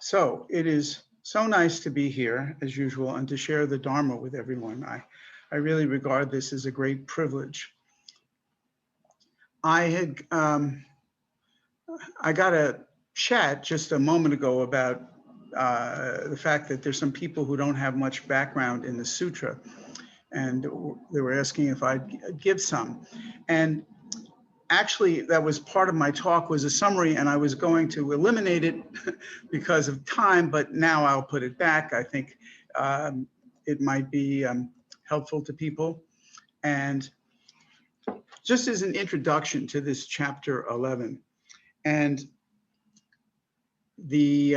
So it is so nice to be here as usual and to share the Dharma with everyone. I really regard this as a great privilege. I got a chat just a moment ago about the fact that there's some people who don't have much background in the sutra, and they were asking if I'd give some. And actually, that was part of my talk, was a summary, and I was going to eliminate it because of time, but now I'll put it back. I think it might be helpful to people. And just as an introduction to this chapter 11 and the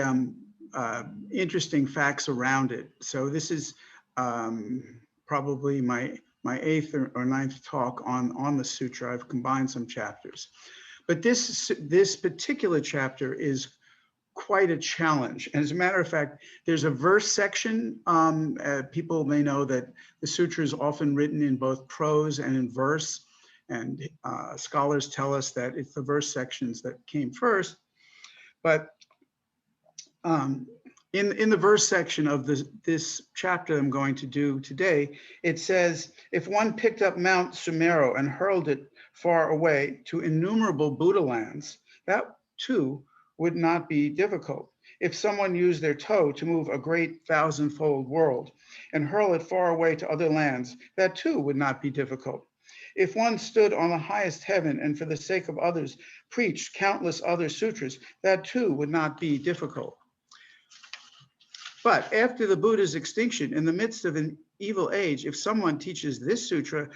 interesting facts around it. So this is probably my 8th or 9th talk on the sutra. I've combined some chapters, but this particular chapter is quite a challenge. And as a matter of fact, there's a verse section. People may know that the sutra is often written in both prose and in verse, and scholars tell us that it's the verse sections that came first. But in the verse section of this chapter I'm going to do today, it says, if one picked up Mount Sumeru and hurled it far away to innumerable Buddha lands, that too would not be difficult. If someone used their toe to move a great 1,000-fold world and hurl it far away to other lands, that too would not be difficult. If one stood on the highest heaven and for the sake of others preached countless other sutras, that too would not be difficult. But after the Buddha's extinction, in the midst of an evil age, if someone teaches this sutra,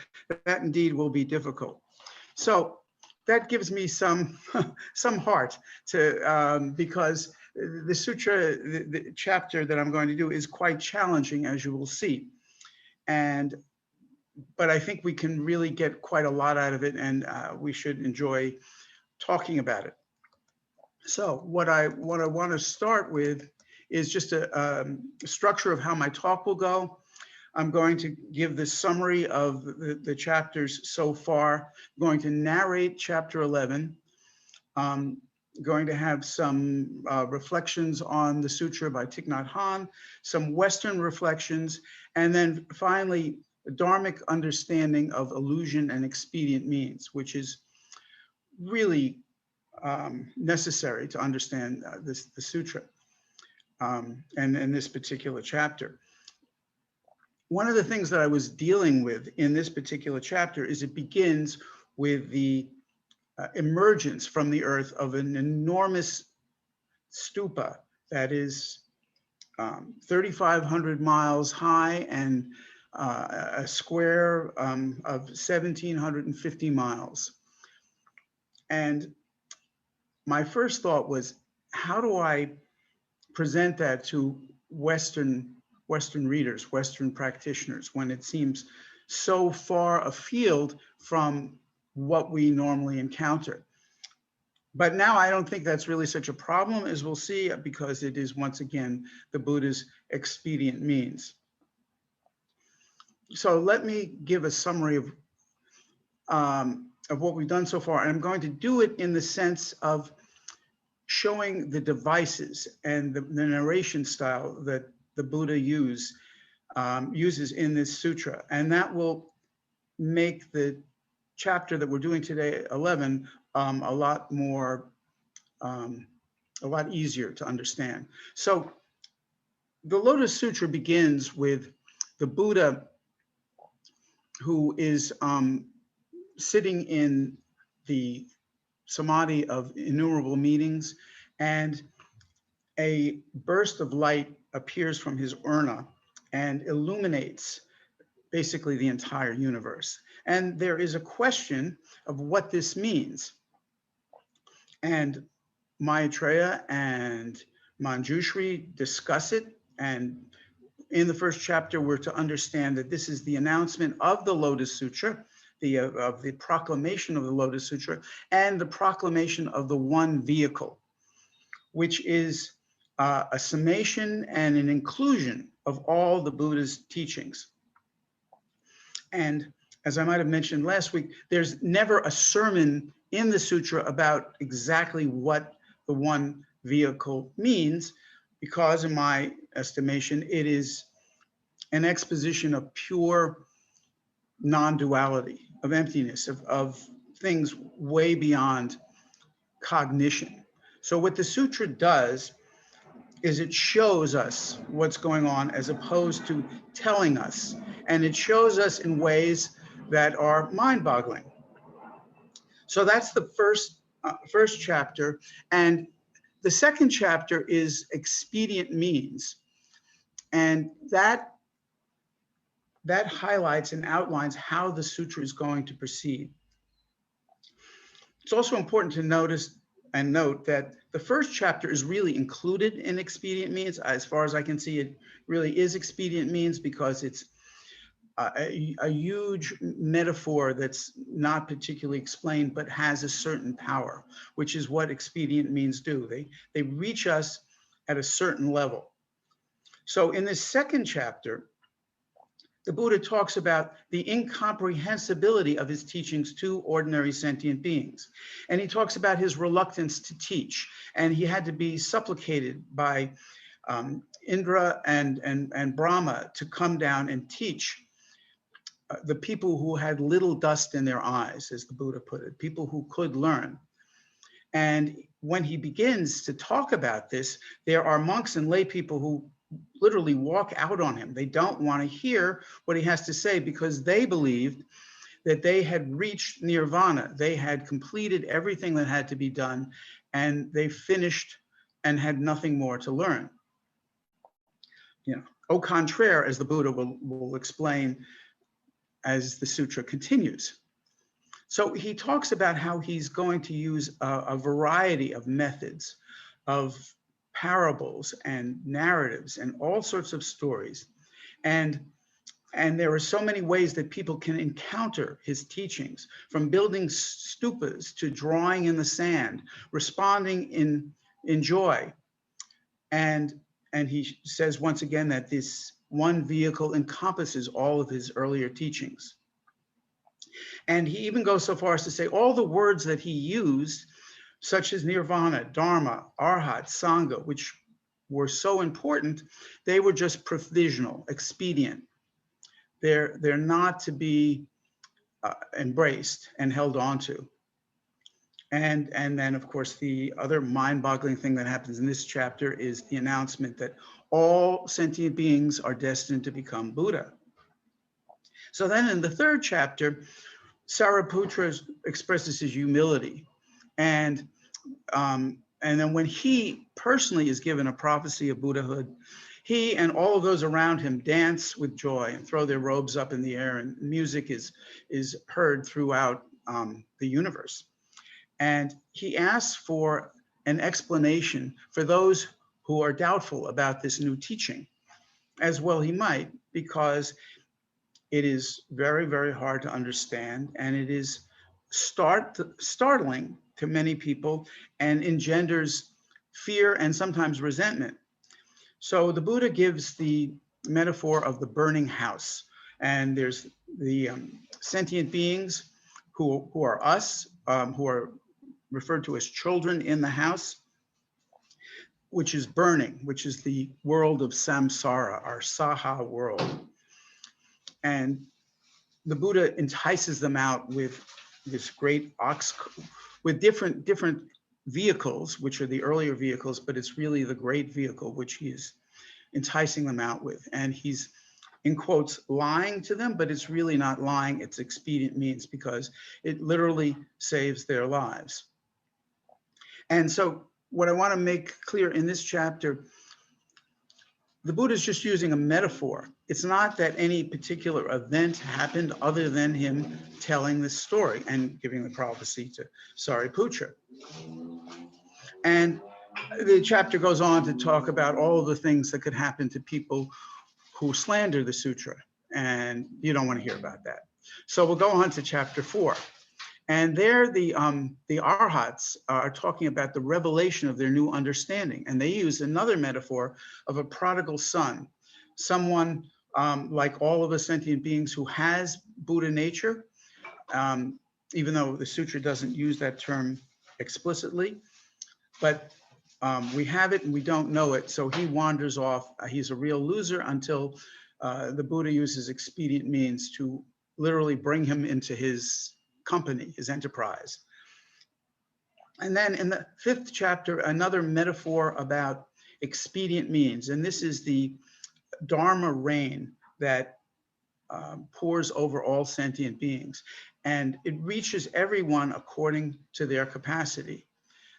that indeed will be difficult. So that gives me some heart to, because the sutra, the chapter that I'm going to do is quite challenging, as you will see. But I think we can really get quite a lot out of it, and we should enjoy talking about it. So what I want to start with is just a structure of how my talk will go. I'm going to give the summary of the chapters so far. I'm going to narrate chapter 11. Going to have some reflections on the sutra by Thich Nhat Hanh, some Western reflections, and then finally, a Dharmic understanding of illusion and expedient means, which is really necessary to understand the sutra. And in this particular chapter. One of the things that I was dealing with in this particular chapter is it begins with the emergence from the earth of an enormous stupa that is 3,500 miles high and a square of 1,750 miles. And my first thought was, how do I present that to Western readers, Western practitioners, when it seems so far afield from what we normally encounter? But now I don't think that's really such a problem, as we'll see, because it is once again the Buddha's expedient means. So let me give a summary of what we've done so far, and I'm going to do it in the sense of showing the devices and the narration style that the Buddha uses in this sutra. And that will make the chapter that we're doing today, 11, a lot easier to understand. So the Lotus Sutra begins with the Buddha, who is sitting in the samadhi of innumerable meetings, and a burst of light appears from his urna and illuminates basically the entire universe. And there is a question of what this means. And Maitreya and Manjushri discuss it. And in the first chapter, we're to understand that this is the announcement of the Lotus Sutra, of the proclamation of the Lotus Sutra, and the proclamation of the one vehicle, which is a summation and an inclusion of all the Buddha's teachings. And as I might have mentioned last week, there's never a sermon in the sutra about exactly what the one vehicle means, because in my estimation, it is an exposition of pure non-duality, of emptiness, of things way beyond cognition. So what the sutra does is it shows us what's going on as opposed to telling us. And it shows us in ways that are mind-boggling. So that's the first chapter. And the second chapter is expedient means. And that highlights and outlines how the sutra is going to proceed. It's also important to note that the first chapter is really included in expedient means. As far as I can see, it really is expedient means because it's a huge metaphor that's not particularly explained, but has a certain power, which is what expedient means do. They reach us at a certain level. So in this second chapter, the Buddha talks about the incomprehensibility of his teachings to ordinary sentient beings. And he talks about his reluctance to teach. And he had to be supplicated by Indra and Brahma to come down and teach the people who had little dust in their eyes, as the Buddha put it, people who could learn. And when he begins to talk about this, there are monks and lay people who literally walk out on him. They don't want to hear what he has to say because they believed that they had reached nirvana. They had completed everything that had to be done, and they finished and had nothing more to learn. Au contraire, as the Buddha will explain as the sutra continues. So he talks about how he's going to use a variety of methods, of parables and narratives and all sorts of stories. And there are so many ways that people can encounter his teachings, from building stupas to drawing in the sand, responding in joy. And he says once again that this one vehicle encompasses all of his earlier teachings. And he even goes so far as to say all the words that he used, such as nirvana, dharma, arhat, sangha, which were so important, they were just provisional, expedient. They're not to be embraced and held onto. And then, of course, the other mind-boggling thing that happens in this chapter is the announcement that all sentient beings are destined to become Buddha. So then in the third chapter, Sariputra expresses his humility. And then when he personally is given a prophecy of Buddhahood, he and all of those around him dance with joy and throw their robes up in the air, and music is heard throughout the universe. And he asks for an explanation for those who are doubtful about this new teaching, as well he might, because it is very, very hard to understand, and it is startling to many people and engenders fear and sometimes resentment. So the Buddha gives the metaphor of the burning house, and there's the sentient beings who are us, who are referred to as children in the house, which is burning, which is the world of samsara, our saha world. And the Buddha entices them out with this great ox, with different vehicles, which are the earlier vehicles, but it's really the great vehicle which he is enticing them out with. And he's, in quotes, lying to them, but it's really not lying, it's expedient means, because it literally saves their lives. And so what I want to make clear in this chapter, the Buddha is just using a metaphor. It's not that any particular event happened other than him telling this story and giving the prophecy to Sariputra. And the chapter goes on to talk about all of the things that could happen to people who slander the sutra, and you don't want to hear about that. So we'll go on to chapter 4. And there the arhats are talking about the revelation of their new understanding. And they use another metaphor of a prodigal son, someone like all of us sentient beings who has Buddha nature, even though the sutra doesn't use that term explicitly. But we have it and we don't know it. So he wanders off. He's a real loser until the Buddha uses expedient means to literally bring him into his company, his enterprise. And then in the 5th chapter, another metaphor about expedient means. And this is the Dharma rain that pours over all sentient beings. And it reaches everyone according to their capacity.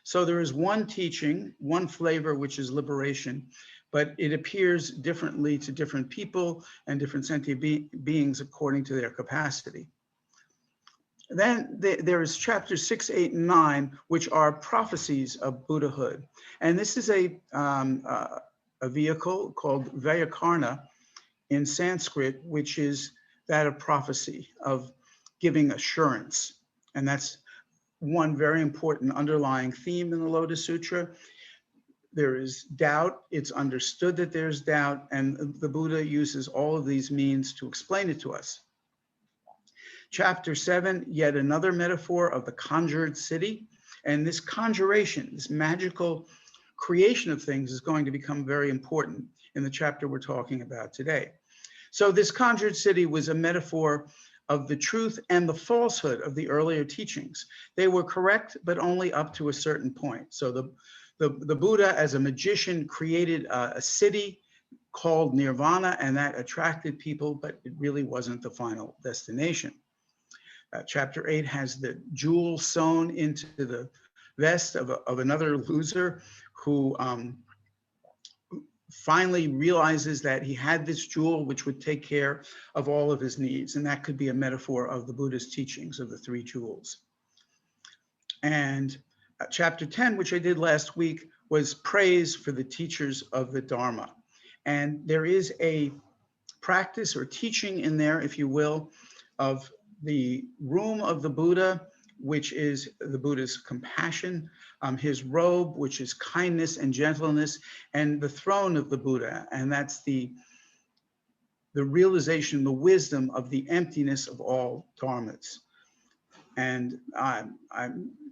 So there is one teaching, one flavor, which is liberation, but it appears differently to different people and different sentient beings according to their capacity. Then there is chapters 6, 8, and 9, which are prophecies of Buddhahood. And this is a vehicle called Vyakarna in Sanskrit, which is that of prophecy, of giving assurance. And that's one very important underlying theme in the Lotus Sutra. There is doubt. It's understood that there's doubt, and the Buddha uses all of these means to explain it to us. Chapter 7, yet another metaphor of the conjured city. And this conjuration, this magical creation of things is going to become very important in the chapter we're talking about today. So this conjured city was a metaphor of the truth and the falsehood of the earlier teachings. They were correct, but only up to a certain point. So the Buddha, as a magician, created a city called Nirvana, and that attracted people, but it really wasn't the final destination. Chapter 8 has the jewel sewn into the vest of another loser who finally realizes that he had this jewel which would take care of all of his needs. And that could be a metaphor of the Buddha's teachings of the 3 jewels. And chapter 10, which I did last week, was praise for the teachers of the Dharma. And there is a practice or teaching in there, if you will, of the room of the Buddha, which is the Buddha's compassion, his robe, which is kindness and gentleness, and the throne of the Buddha. And that's the realization, the wisdom of the emptiness of all dharmas. And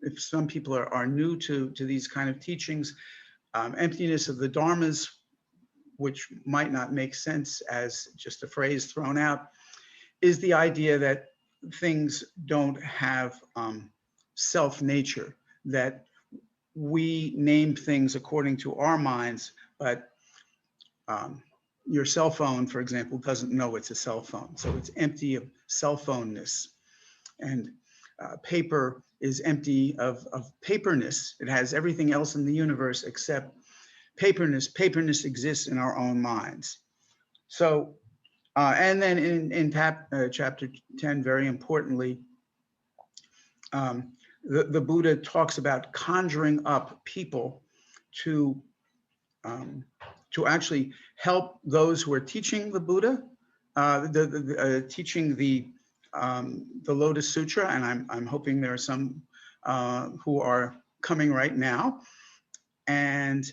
if some people are new to these kind of teachings, emptiness of the dharmas, which might not make sense as just a phrase thrown out, is the idea that things don't have self-nature, that we name things according to our minds, but your cell phone, for example, doesn't know it's a cell phone. So it's empty of cell phone-ness. And paper is empty of paperness. It has everything else in the universe except paperness. Paperness exists in our own minds. So and then in chapter 10, very importantly, the Buddha talks about conjuring up people to actually help those who are teaching the Buddha, teaching the Lotus Sutra, and I'm hoping there are some who are coming right now, and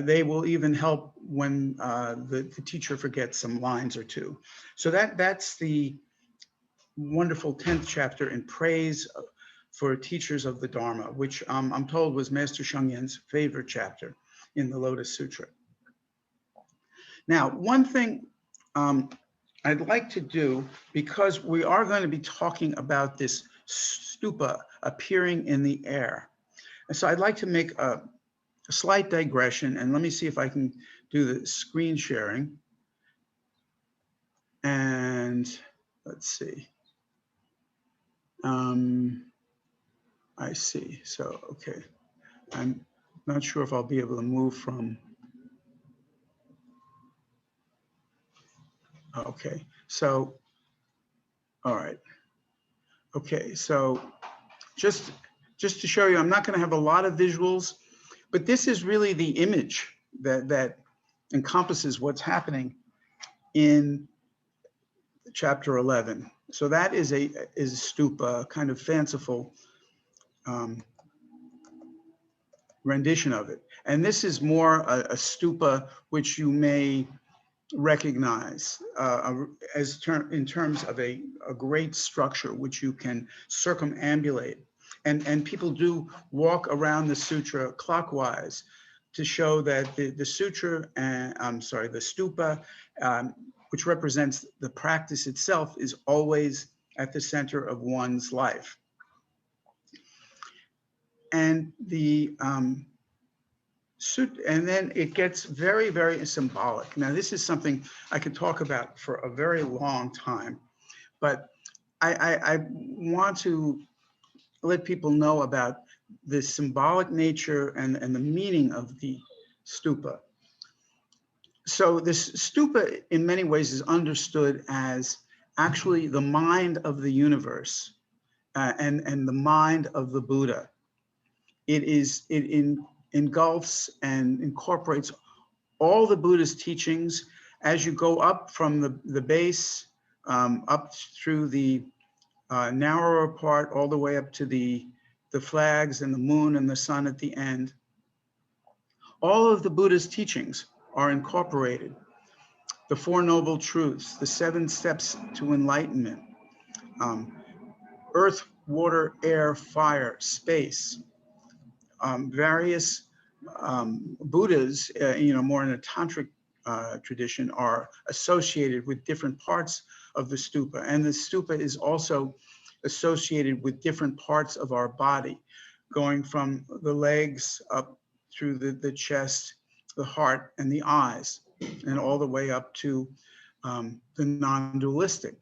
they will even help when the teacher forgets some lines or two. So that's the wonderful 10th chapter in praise for teachers of the Dharma, which I'm told was Master Sheng Yen's favorite chapter in the Lotus Sutra. Now, one thing I'd like to do, because we are going to be talking about this stupa appearing in the air, and so I'd like to make a slight digression, and let me see if I can do the screen sharing. And let's see. I see. So, okay. I'm not sure if I'll be able to move from. Okay. So, all right. Okay. So just to show you, I'm not going to have a lot of visuals, but this is really the image that encompasses what's happening in chapter 11. So that is a stupa, kind of fanciful rendition of it. And this is more a stupa which you may recognize in terms of a great structure which you can circumambulate. and people do walk around the sutra clockwise to show that the sutra, the stupa, which represents the practice itself, is always at the center of one's life. And and then it gets very, very symbolic. Now, this is something I could talk about for a very long time, but I want to let people know about the symbolic nature and the meaning of the stupa. So this stupa in many ways is understood as actually the mind of the universe and the mind of the Buddha. It engulfs and incorporates all the Buddha's teachings as you go up from the base, up through the narrower part, all the way up to the flags and the moon and the sun at the end. All of the Buddha's teachings are incorporated. The Four Noble Truths, the 7 Steps to Enlightenment, earth, water, air, fire, space, various Buddhas, more in a tantric tradition, are associated with different parts of the stupa. And the stupa is also associated with different parts of our body, going from the legs up through the chest, the heart, and the eyes, and all the way up to the non-dualistic.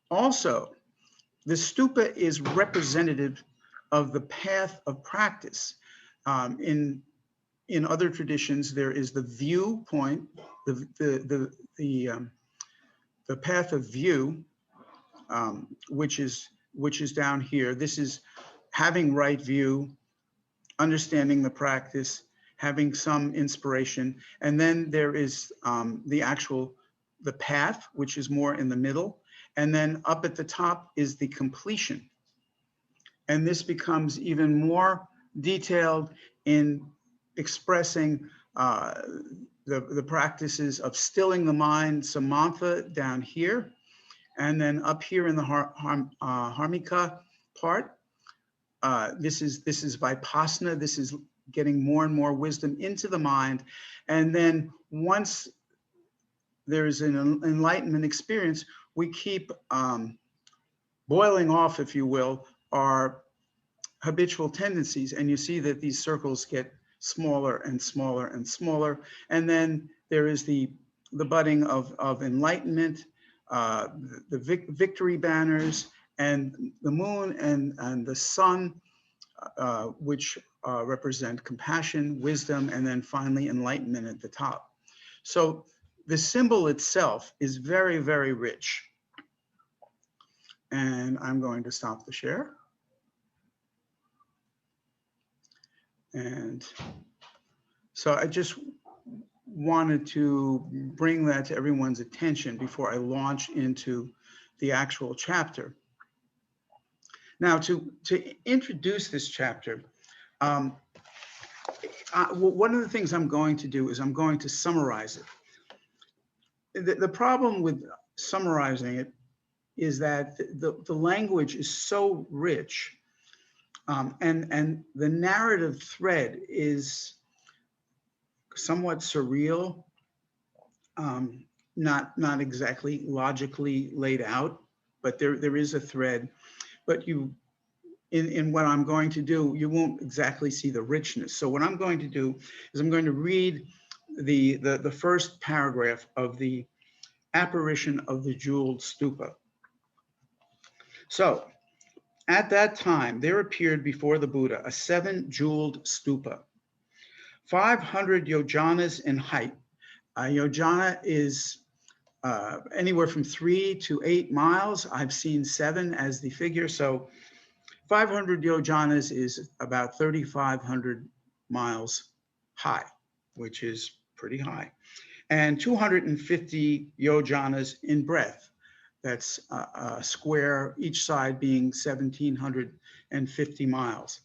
Also, the stupa is representative of the path of practice. In other traditions, there is the viewpoint, the path of view, which is down here. This is having right view, understanding the practice, having some inspiration, and then there is the path, which is more in the middle, and then up at the top is the completion. And this becomes even more detailed in expressing the practices of stilling the mind, samantha, down here, and then up here in the harmika part. This is vipassana. This is getting more and more wisdom into the mind. And then once there is an enlightenment experience, we keep boiling off, if you will, our habitual tendencies. And you see that these circles get smaller and smaller and smaller. And then there is the budding of enlightenment, the victory banners, and the moon and the sun, which represent compassion, wisdom, and then finally enlightenment at the top. So the symbol itself is very, very rich. And I'm going to stop the share. And so I just wanted to bring that to everyone's attention before I launch into the actual chapter. Now, to introduce this chapter, one of the things I'm going to do is I'm going to summarize it. The problem with summarizing it is that the language is so rich, and the narrative thread is somewhat surreal, not exactly logically laid out, but there is a thread. But in what I'm going to do, you won't exactly see the richness. So what I'm going to do is I'm going to read the first paragraph of the apparition of the jeweled stupa. So, at that time, there appeared before the Buddha a 7-jeweled stupa, 500 yojanas in height. A yojana is anywhere from 3 to 8 miles. I've seen 7 as the figure. So 500 yojanas is about 3,500 miles high, which is pretty high. And 250 yojanas in breadth. That's a square, each side being 1,750 miles.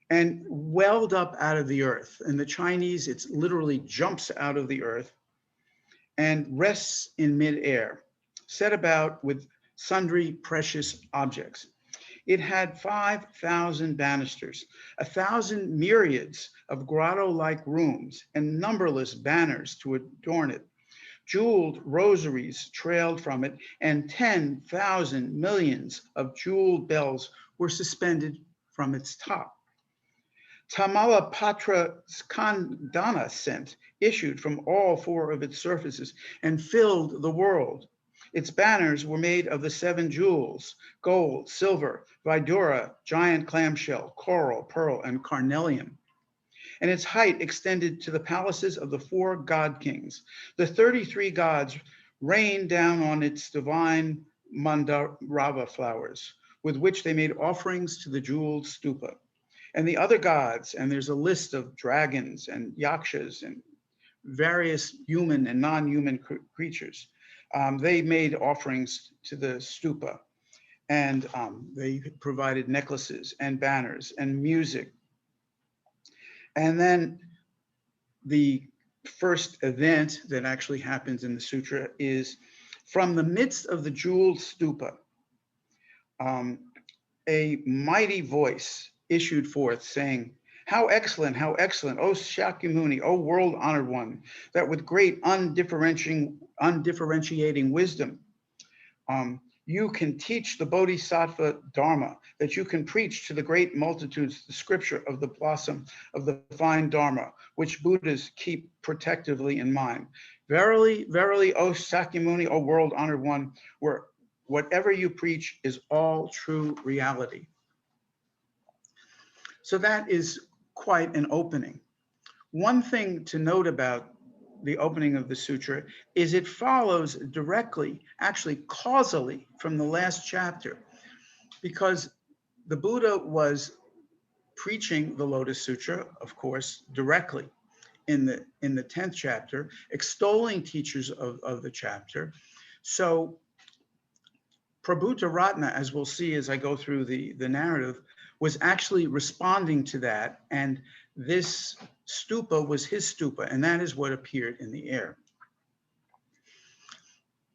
And welled up out of the earth. In the Chinese, it's literally jumps out of the earth and rests in midair, set about with sundry precious objects. It had 5,000 banisters, 1,000 myriads of grotto-like rooms, and numberless banners to adorn it. Jeweled rosaries trailed from it, and 10,000 millions of jeweled bells were suspended from its top. Tamalapatra Skandana scent issued from all four of its surfaces and filled the world. Its banners were made of the 7 jewels: gold, silver, vidura, giant clamshell, coral, pearl, and carnelian. And its height extended to the palaces of the 4 god kings. The 33 gods rained down on its divine mandarava flowers, with which they made offerings to the jeweled stupa. And the other gods, and there's a list of dragons and yakshas and various human and non-human creatures, they made offerings to the stupa, and they provided necklaces and banners and music. And then the first event that actually happens in the sutra is from the midst of the jeweled stupa, a mighty voice issued forth saying, how excellent, O Shakyamuni, O world-honored one, that with great undifferentiating wisdom, you can teach the Bodhisattva Dharma, that you can preach to the great multitudes the scripture of the blossom of the fine Dharma, which Buddhas keep protectively in mind. Verily, verily, O Shakyamuni, O world-honored one, where whatever you preach is all true reality. So that is quite an opening. One thing to note about the opening of the sutra is it follows directly, actually causally, from the last chapter, because the Buddha was preaching the Lotus Sutra, of course, directly in the 10th chapter, extolling teachers of the chapter. So Prabhuta Ratna, as we'll see as I go through the narrative, was actually responding to that, and this stupa was his stupa, and that is what appeared in the air.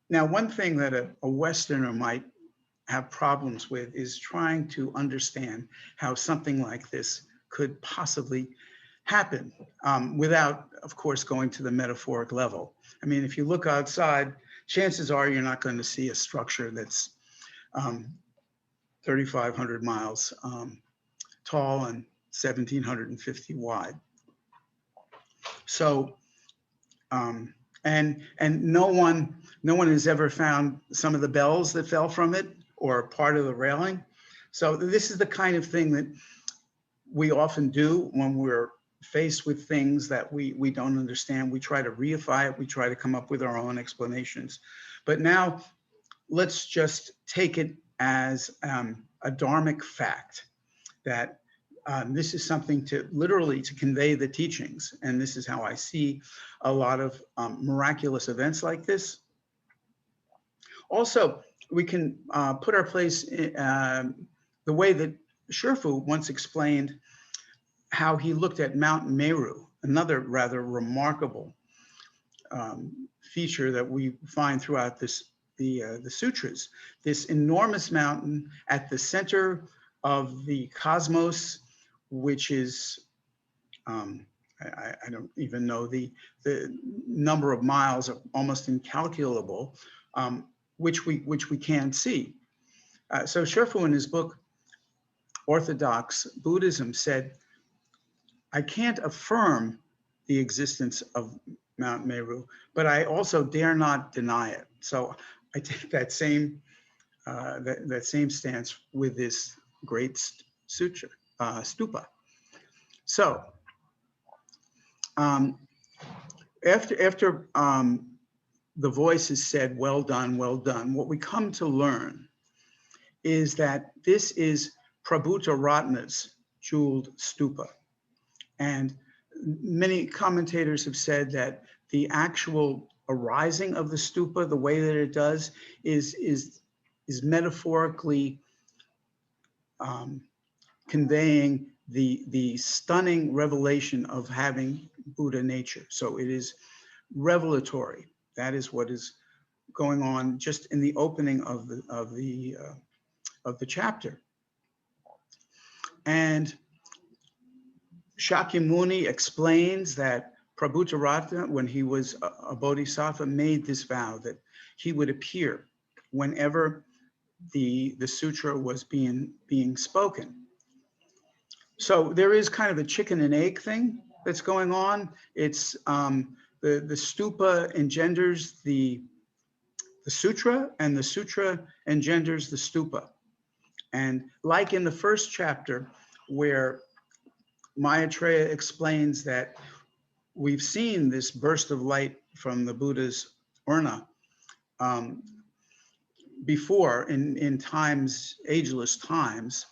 Now, one thing that a Westerner might have problems with is trying to understand how something like this could possibly happen without, of course, going to the metaphoric level. I mean, if you look outside, chances are you're not going to see a structure that's 3,500 miles tall and 1,750 wide. So, and no one has ever found some of the bells that fell from it or part of the railing. So this is the kind of thing that we often do when we're faced with things that we don't understand. We try to reify it. We try to come up with our own explanations. But now let's just take it as a dharmic fact that this is something to literally to convey the teachings. And this is how I see a lot of miraculous events like this. Also, we can put our place in the way that Sherfu once explained how he looked at Mount Meru, another rather remarkable feature that we find throughout the sutras. This enormous mountain at the center of the cosmos, which is, I don't even know the number of miles, of almost incalculable, which we can't see. So Sherfu in his book, Orthodox Buddhism, said, I can't affirm the existence of Mount Meru, but I also dare not deny it. So I take that same that same stance with this great sutra, stupa. So after the voice is said, well done, what we come to learn is that this is Prabhuta Ratna's jeweled stupa. And many commentators have said that the actual arising of the stupa, the way that it does, is metaphorically conveying the stunning revelation of having Buddha nature. So it is revelatory. That is what is going on just in the opening of the chapter. And Shakyamuni explains that Prabhutarata, when he was a bodhisattva, made this vow that he would appear whenever the sutra was being spoken. So there is kind of a chicken and egg thing that's going on. It's the stupa engenders the sutra, and the sutra engenders the stupa. And like in the first chapter, where Maitreya explains that we've seen this burst of light from the Buddha's urna before in times, ageless times.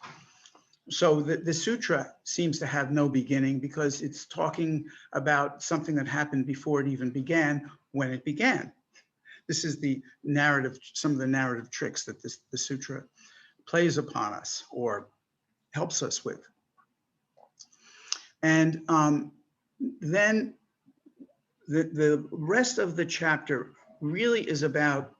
So the sutra seems to have no beginning because it's talking about something that happened before it even began, when it began. This is the narrative, some of the narrative tricks that the sutra plays upon us or helps us with. And then the rest of the chapter really is about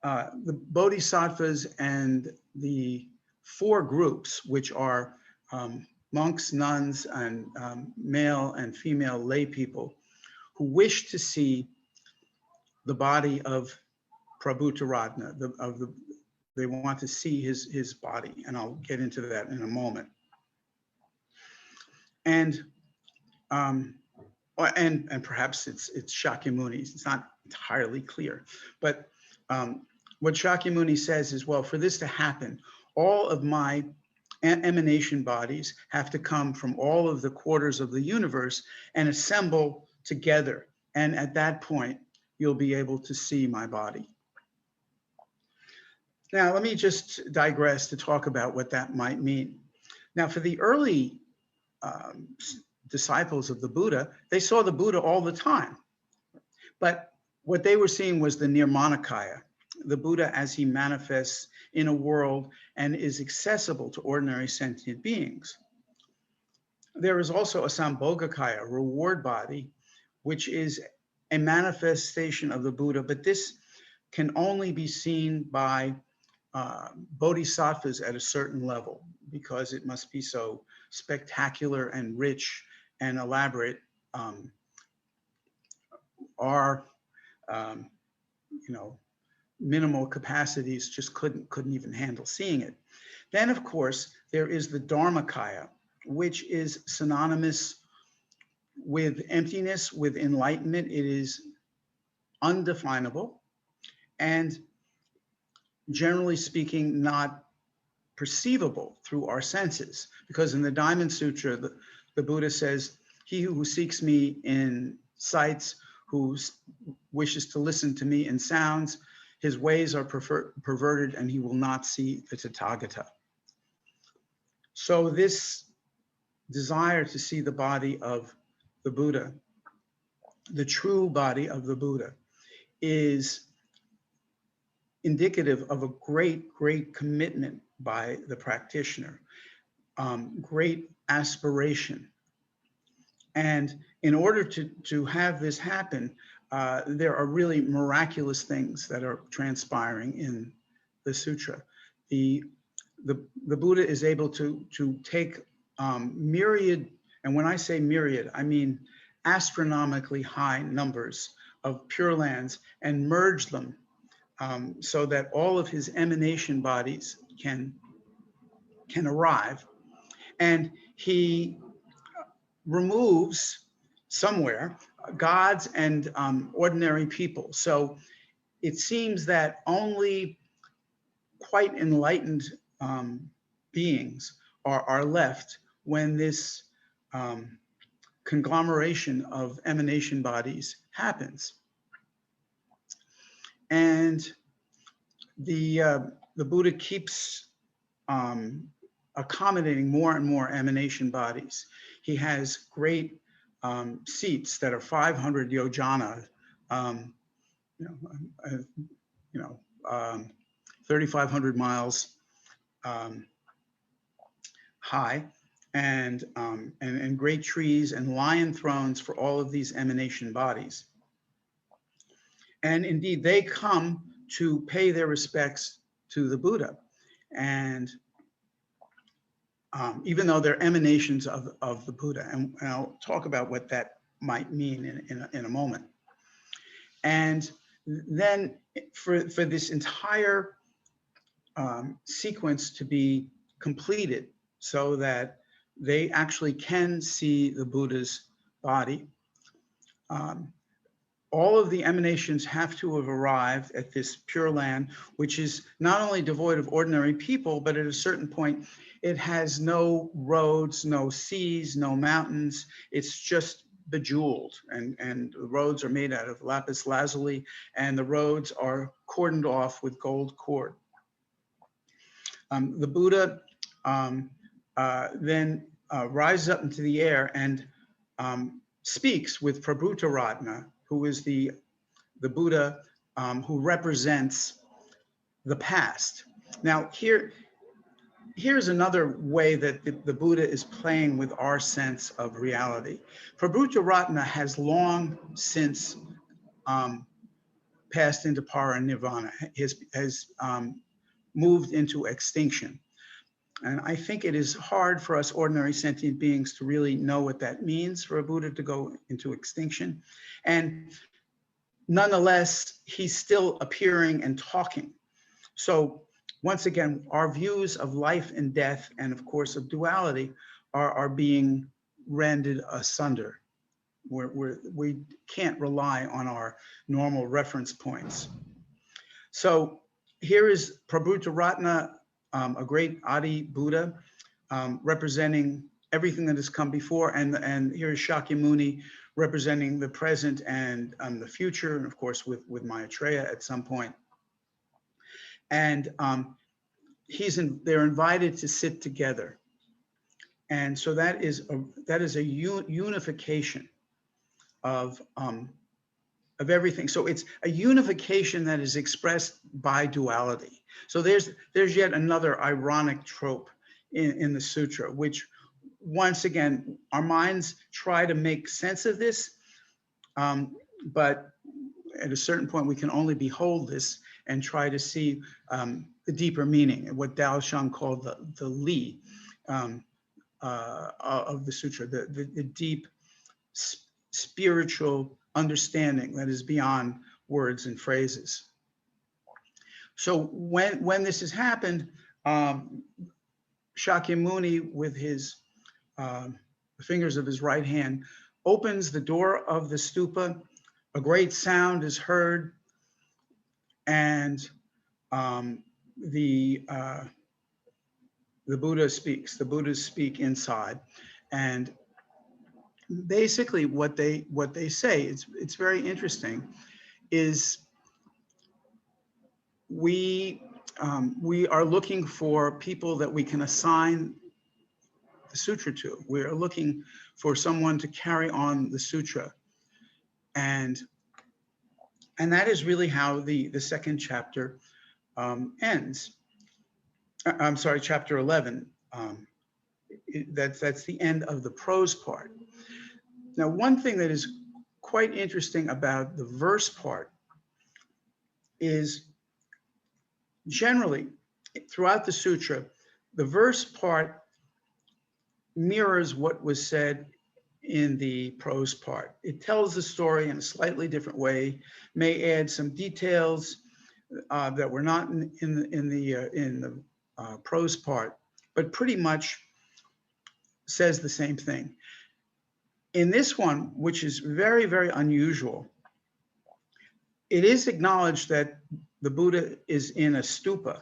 the bodhisattvas and the four groups, which are monks, nuns, and male and female lay people who wish to see the body of Prabhutarata, they want to see his body, and I'll get into that in a moment. And perhaps it's Shakyamuni. It's not entirely clear, but what Shakyamuni says is, well, for this to happen, all of my emanation bodies have to come from all of the quarters of the universe and assemble together. And at that point, you'll be able to see my body. Now, let me just digress to talk about what that might mean. Now, for the early disciples of the Buddha, they saw the Buddha all the time. But what they were seeing was the Nirmanakaya, the Buddha as he manifests in a world and is accessible to ordinary sentient beings. There is also a Sambhogakaya, a reward body, which is a manifestation of the Buddha, but this can only be seen by bodhisattvas at a certain level, because it must be so spectacular and rich and elaborate. Our minimal capacities just couldn't even handle seeing it. Then, of course, there is the Dharmakaya, which is synonymous with emptiness, with enlightenment. It is undefinable and, generally speaking, not perceivable through our senses. Because in the Diamond Sutra, the Buddha says, he who seeks me in sights, who wishes to listen to me in sounds, his ways are perverted and he will not see the Tathagata. So this desire to see the body of the Buddha, the true body of the Buddha, is indicative of a great, great commitment by the practitioner, great aspiration. And in order to have this happen, there are really miraculous things that are transpiring in the sutra. The Buddha is able to take myriad, and when I say myriad, I mean astronomically high numbers of Pure Lands and merge them so that all of his emanation bodies can arrive. And he removes somewhere gods and ordinary people. So it seems that only quite enlightened beings are left when this conglomeration of emanation bodies happens. And the Buddha keeps accommodating more and more emanation bodies. He has great seats that are 500 yojana, 3,500 miles high, and great trees and lion thrones for all of these emanation bodies. And indeed, they come to pay their respects to the Buddha. And even though they're emanations of the Buddha. And I'll talk about what that might mean in a moment. And then for this entire sequence to be completed so that they actually can see the Buddha's body, all of the emanations have to have arrived at this Pure Land, which is not only devoid of ordinary people, but at a certain point, it has no roads, no seas, no mountains. It's just bejeweled, and the roads are made out of lapis lazuli, and the roads are cordoned off with gold cord. The Buddha then rises up into the air and speaks with Prabhutaratna, who is the Buddha who represents the past. Now, here's another way that the Buddha is playing with our sense of reality. Prabhutaratna has long since passed into parinirvana, has moved into extinction. And I think it is hard for us ordinary sentient beings to really know what that means for a Buddha to go into extinction. And nonetheless, he's still appearing and talking. So once again, our views of life and death, and of course of duality, are being rended asunder. We can't rely on our normal reference points. So here is Prabhutaratna, a great Adi Buddha, representing everything that has come before, and here is Shakyamuni representing the present and the future, and of course with Maitreya at some point. And they're invited to sit together, and so that is a unification of everything. So it's a unification that is expressed by duality. So there's yet another ironic trope in the sutra, which once again, our minds try to make sense of this, but at a certain point, we can only behold this and try to see the deeper meaning, what Dao Sheng called the Li of the sutra, the deep spiritual understanding that is beyond words and phrases. So when this has happened, Shakyamuni, with his the fingers of his right hand, opens the door of the stupa. A great sound is heard, and the Buddha speaks. The Buddhas speak inside, and basically what they say, it's very interesting, is we are looking for people that we can assign the sutra to. We are looking for someone to carry on the sutra, and that is really how the second chapter ends. I'm sorry, chapter 11. That's the end of the prose part. Now, one thing that is quite interesting about the verse part is generally throughout the sutra, the verse part mirrors what was said in the prose part. It tells the story in a slightly different way, may add some details that were not in the prose part, but pretty much says the same thing. In this one, which is very, very unusual, it is acknowledged that the Buddha is in a stupa,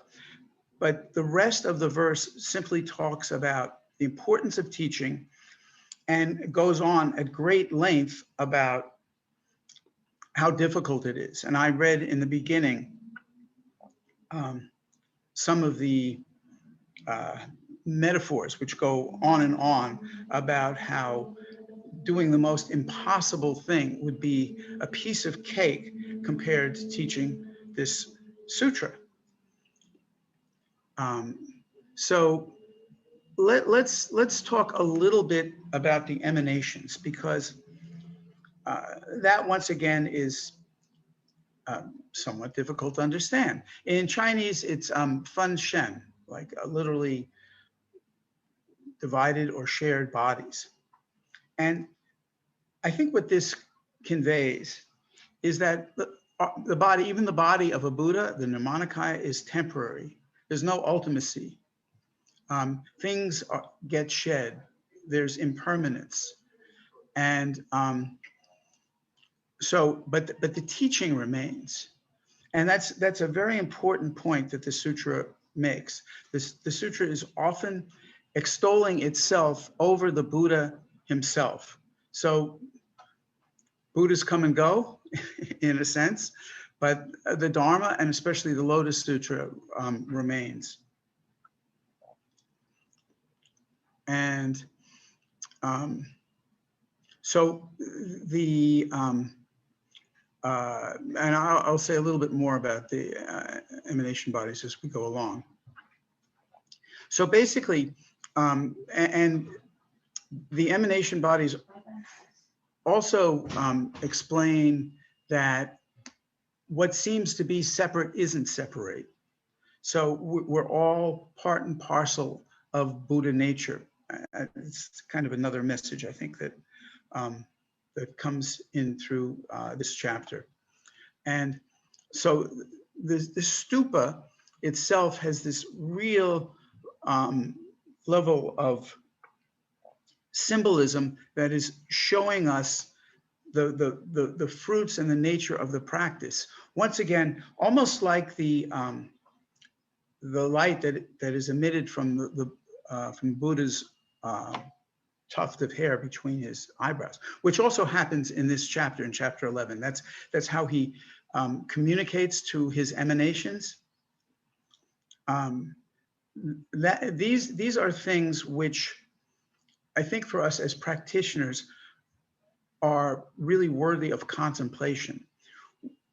but the rest of the verse simply talks about the importance of teaching and goes on at great length about how difficult it is. And I read in the beginning some of the metaphors which go on and on about how doing the most impossible thing would be a piece of cake compared to teaching this sutra. So let's talk a little bit about the emanations, because that once again is somewhat difficult to understand. In Chinese, it's fan shen, like literally divided or shared bodies. And I think what this conveys is that the body, even the body of a Buddha, the Nirmanakaya, is temporary. There's no ultimacy. Things get shed. There's impermanence. And but the teaching remains. And that's a very important point that the sutra makes. The sutra is often extolling itself over the Buddha himself. So Buddhas come and go, in a sense, but the Dharma, and especially the Lotus Sutra, remains. And so and I'll say a little bit more about the emanation bodies as we go along. So basically, and the emanation bodies also explain that what seems to be separate isn't separate. So we're all part and parcel of Buddha nature. It's kind of another message, I think, that that comes in through this chapter. And so the stupa itself has this real level of symbolism that is showing us the fruits and the nature of the practice. Once again, almost like the light that is emitted from from Buddha's tuft of hair between his eyebrows, which also happens in this chapter, in chapter 11. That's how he communicates to his emanations. These are things which I think for us as practitioners are really worthy of contemplation.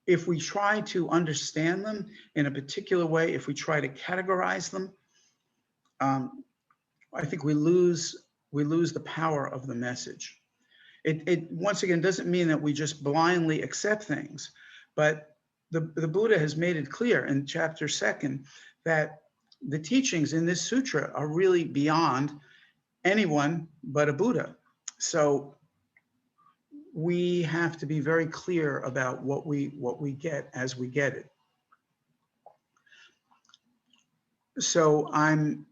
If we try to understand them in a particular way, if we try to categorize them, I think we lose the power of the message. It once again doesn't mean that we just blindly accept things, but the Buddha has made it clear in chapter 2 that the teachings in this sutra are really beyond anyone but a Buddha. So we have to be very clear about what we get as we get it. So I'm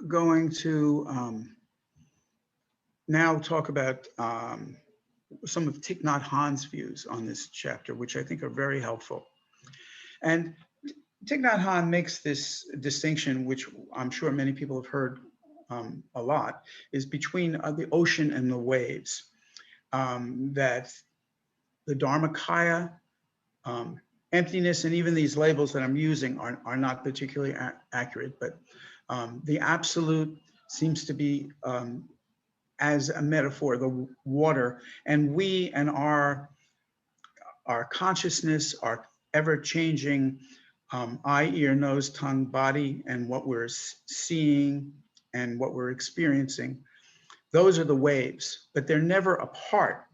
going to now talk about some of Thich Nhat Hanh's views on this chapter, which I think are very helpful. And Thich Nhat Hanh makes this distinction, which I'm sure many people have heard a lot, is between the ocean and the waves. That the Dharmakaya, emptiness, and even these labels that I'm using are not particularly accurate, but the absolute seems to be, as a metaphor, the water, and we and our consciousness, our ever-changing eye, ear, nose, tongue, body, and what we're seeing and what we're experiencing, those are the waves, but they're never apart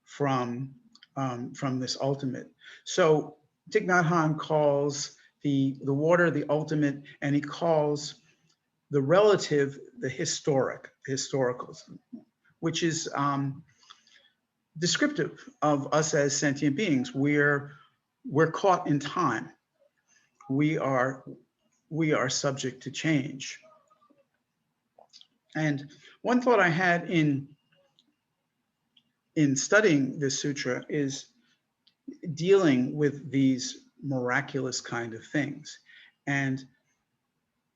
from this ultimate. So Thich Nhat Hanh calls the water the ultimate, and he calls the relative the historical, which is descriptive of us as sentient beings. We're caught in time. We are subject to change. And one thought I had in studying this sutra is dealing with these miraculous kind of things, and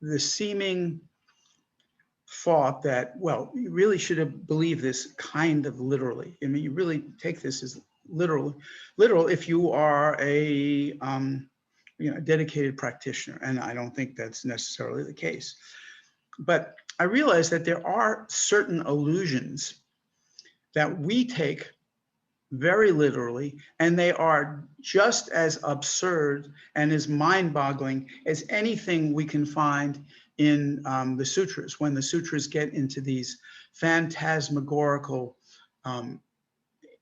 the seeming thought that, well, you really should have believed this kind of literally. I mean, you really take this as literal if you are a dedicated practitioner, and I don't think that's necessarily the case. But I realize that there are certain allusions that we take very literally, and they are just as absurd and as mind-boggling as anything we can find in the sutras, when the sutras get into these phantasmagorical,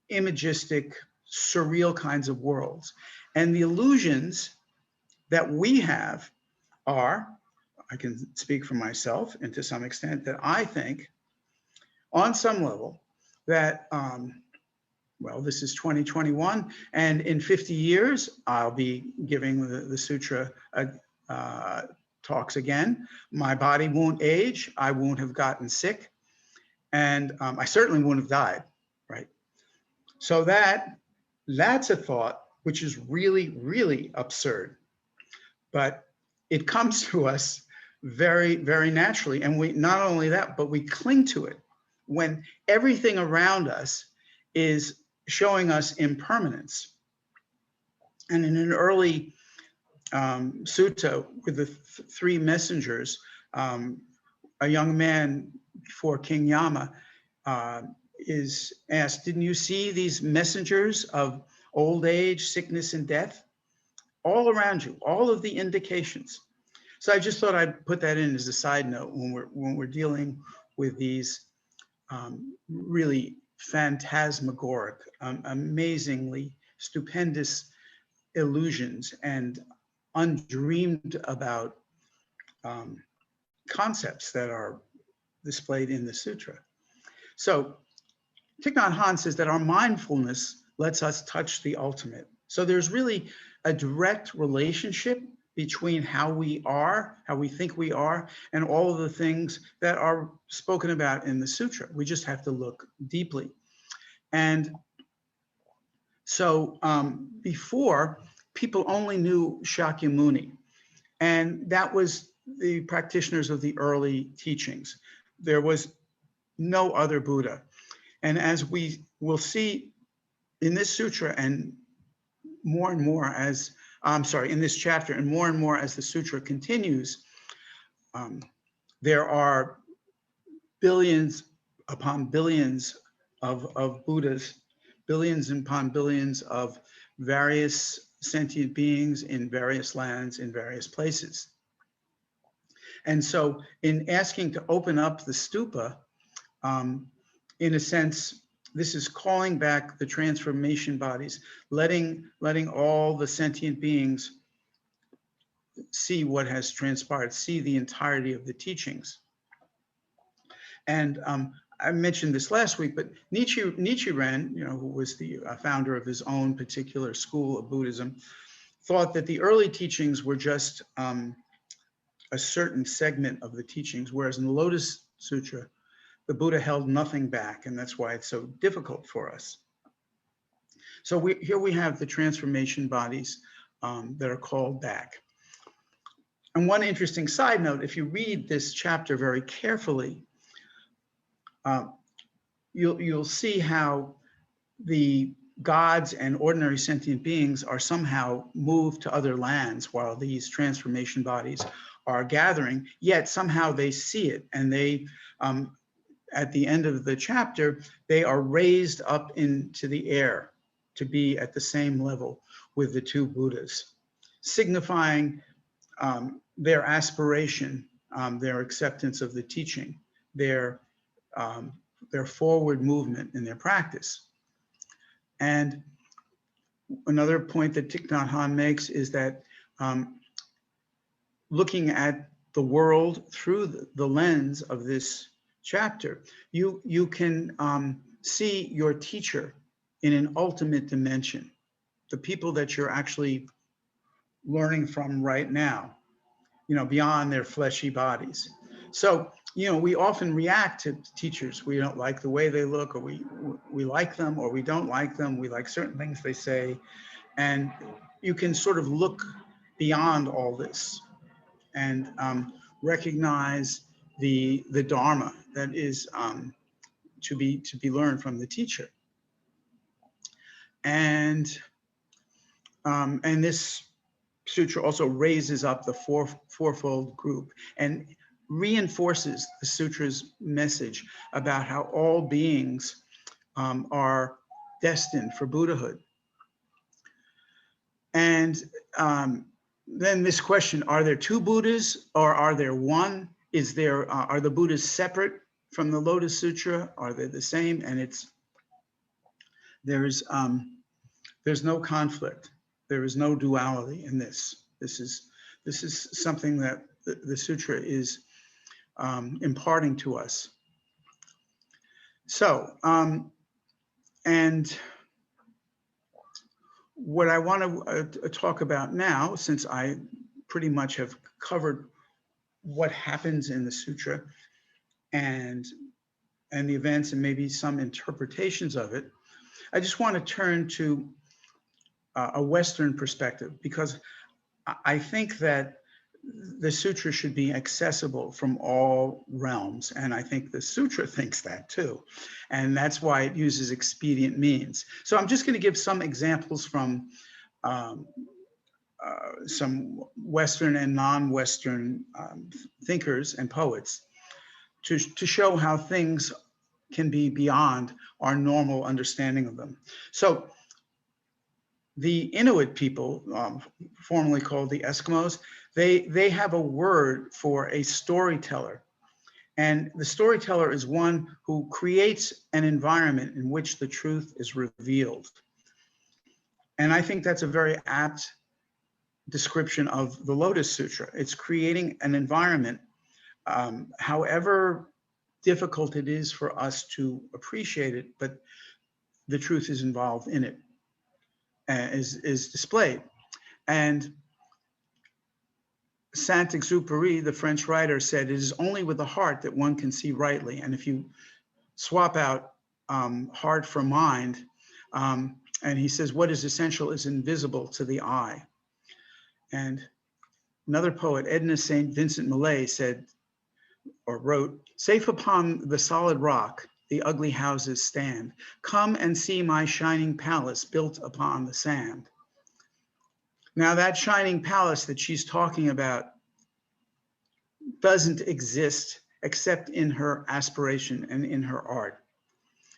imagistic, surreal kinds of worlds. And the illusions that we have are, I can speak for myself and to some extent that I think on some level that, well, this is 2021, and in 50 years, I'll be giving the sutra talks again. My body won't age. I won't have gotten sick. And I certainly wouldn't have died, right? So that's a thought which is really, really absurd. But it comes to us very, very naturally. And we, not only that, but we cling to it when everything around us is showing us impermanence. And in an early sutta with the three messengers, a young man before King Yama is asked, didn't you see these messengers of old age, sickness, and death? All around you, all of the indications. So I just thought I'd put that in as a side note when we're dealing with these really phantasmagoric, amazingly stupendous illusions and undreamed about concepts that are displayed in the sutra. So Thich Nhat Hanh says that our mindfulness lets us touch the ultimate. So there's really a direct relationship between how we are, how we think we are, and all of the things that are spoken about in the sutra. We just have to look deeply. And so before, people only knew Shakyamuni, and that was the practitioners of the early teachings. There was no other Buddha. And as we will see in this sutra and more as, I'm sorry, in this chapter and more as the sutra continues, there are billions upon billions of Buddhas, billions upon billions of various sentient beings in various lands, in various places. And so in asking to open up the stupa, in a sense, this is calling back the transformation bodies, letting all the sentient beings see what has transpired, see the entirety of the teachings. And I mentioned this last week, but Nichiren, who was the founder of his own particular school of Buddhism, thought that the early teachings were just a certain segment of the teachings, whereas in the Lotus Sutra, the Buddha held nothing back, and that's why it's so difficult for us. So here we have the transformation bodies that are called back. And one interesting side note, if you read this chapter very carefully, you'll see how the gods and ordinary sentient beings are somehow moved to other lands while these transformation bodies are gathering, yet somehow they see it, and they, at the end of the chapter, they are raised up into the air to be at the same level with the two Buddhas, signifying their aspiration, their acceptance of the teaching, their forward movement in their practice. And another point that Thich Nhat Hanh makes is that looking at the world through the lens of this chapter, you can see your teacher in an ultimate dimension, the people that you're actually learning from right now, beyond their fleshy bodies. So, we often react to teachers. We don't like the way they look, or we like them, or we don't like them. We like certain things they say. And you can sort of look beyond all this and recognize the Dharma that is to be learned from the teacher. And this sutra also raises up the fourfold group and reinforces the sutra's message about how all beings are destined for Buddhahood. And then this question, are there two Buddhas or are there one? Are the Buddhas separate from the Lotus Sutra? Are they the same? And there's no conflict. There is no duality in this. This is something that the sutra is imparting to us. So, and what I want to talk about now, since I pretty much have covered what happens in the sutra and the events and maybe some interpretations of it, I just want to turn to a Western perspective, because I think that the sutra should be accessible from all realms. And I think the sutra thinks that too. And that's why it uses expedient means. So I'm just going to give some examples from some Western and non-Western thinkers and poets to show how things can be beyond our normal understanding of them. So the Inuit people, formerly called the Eskimos, they have a word for a storyteller. And the storyteller is one who creates an environment in which the truth is revealed. And I think that's a very apt description of the Lotus Sutra. It's creating an environment, however difficult it is for us to appreciate it, but the truth is involved in it, is displayed. And Saint-Exupéry, the French writer, said, "It is only with the heart that one can see rightly." And if you swap out heart for mind, and he says, what is essential is invisible to the eye. And another poet, Edna St. Vincent Millay, said or wrote, "Safe upon the solid rock, the ugly houses stand. Come and see my shining palace built upon the sand." Now that shining palace that she's talking about doesn't exist except in her aspiration and in her art.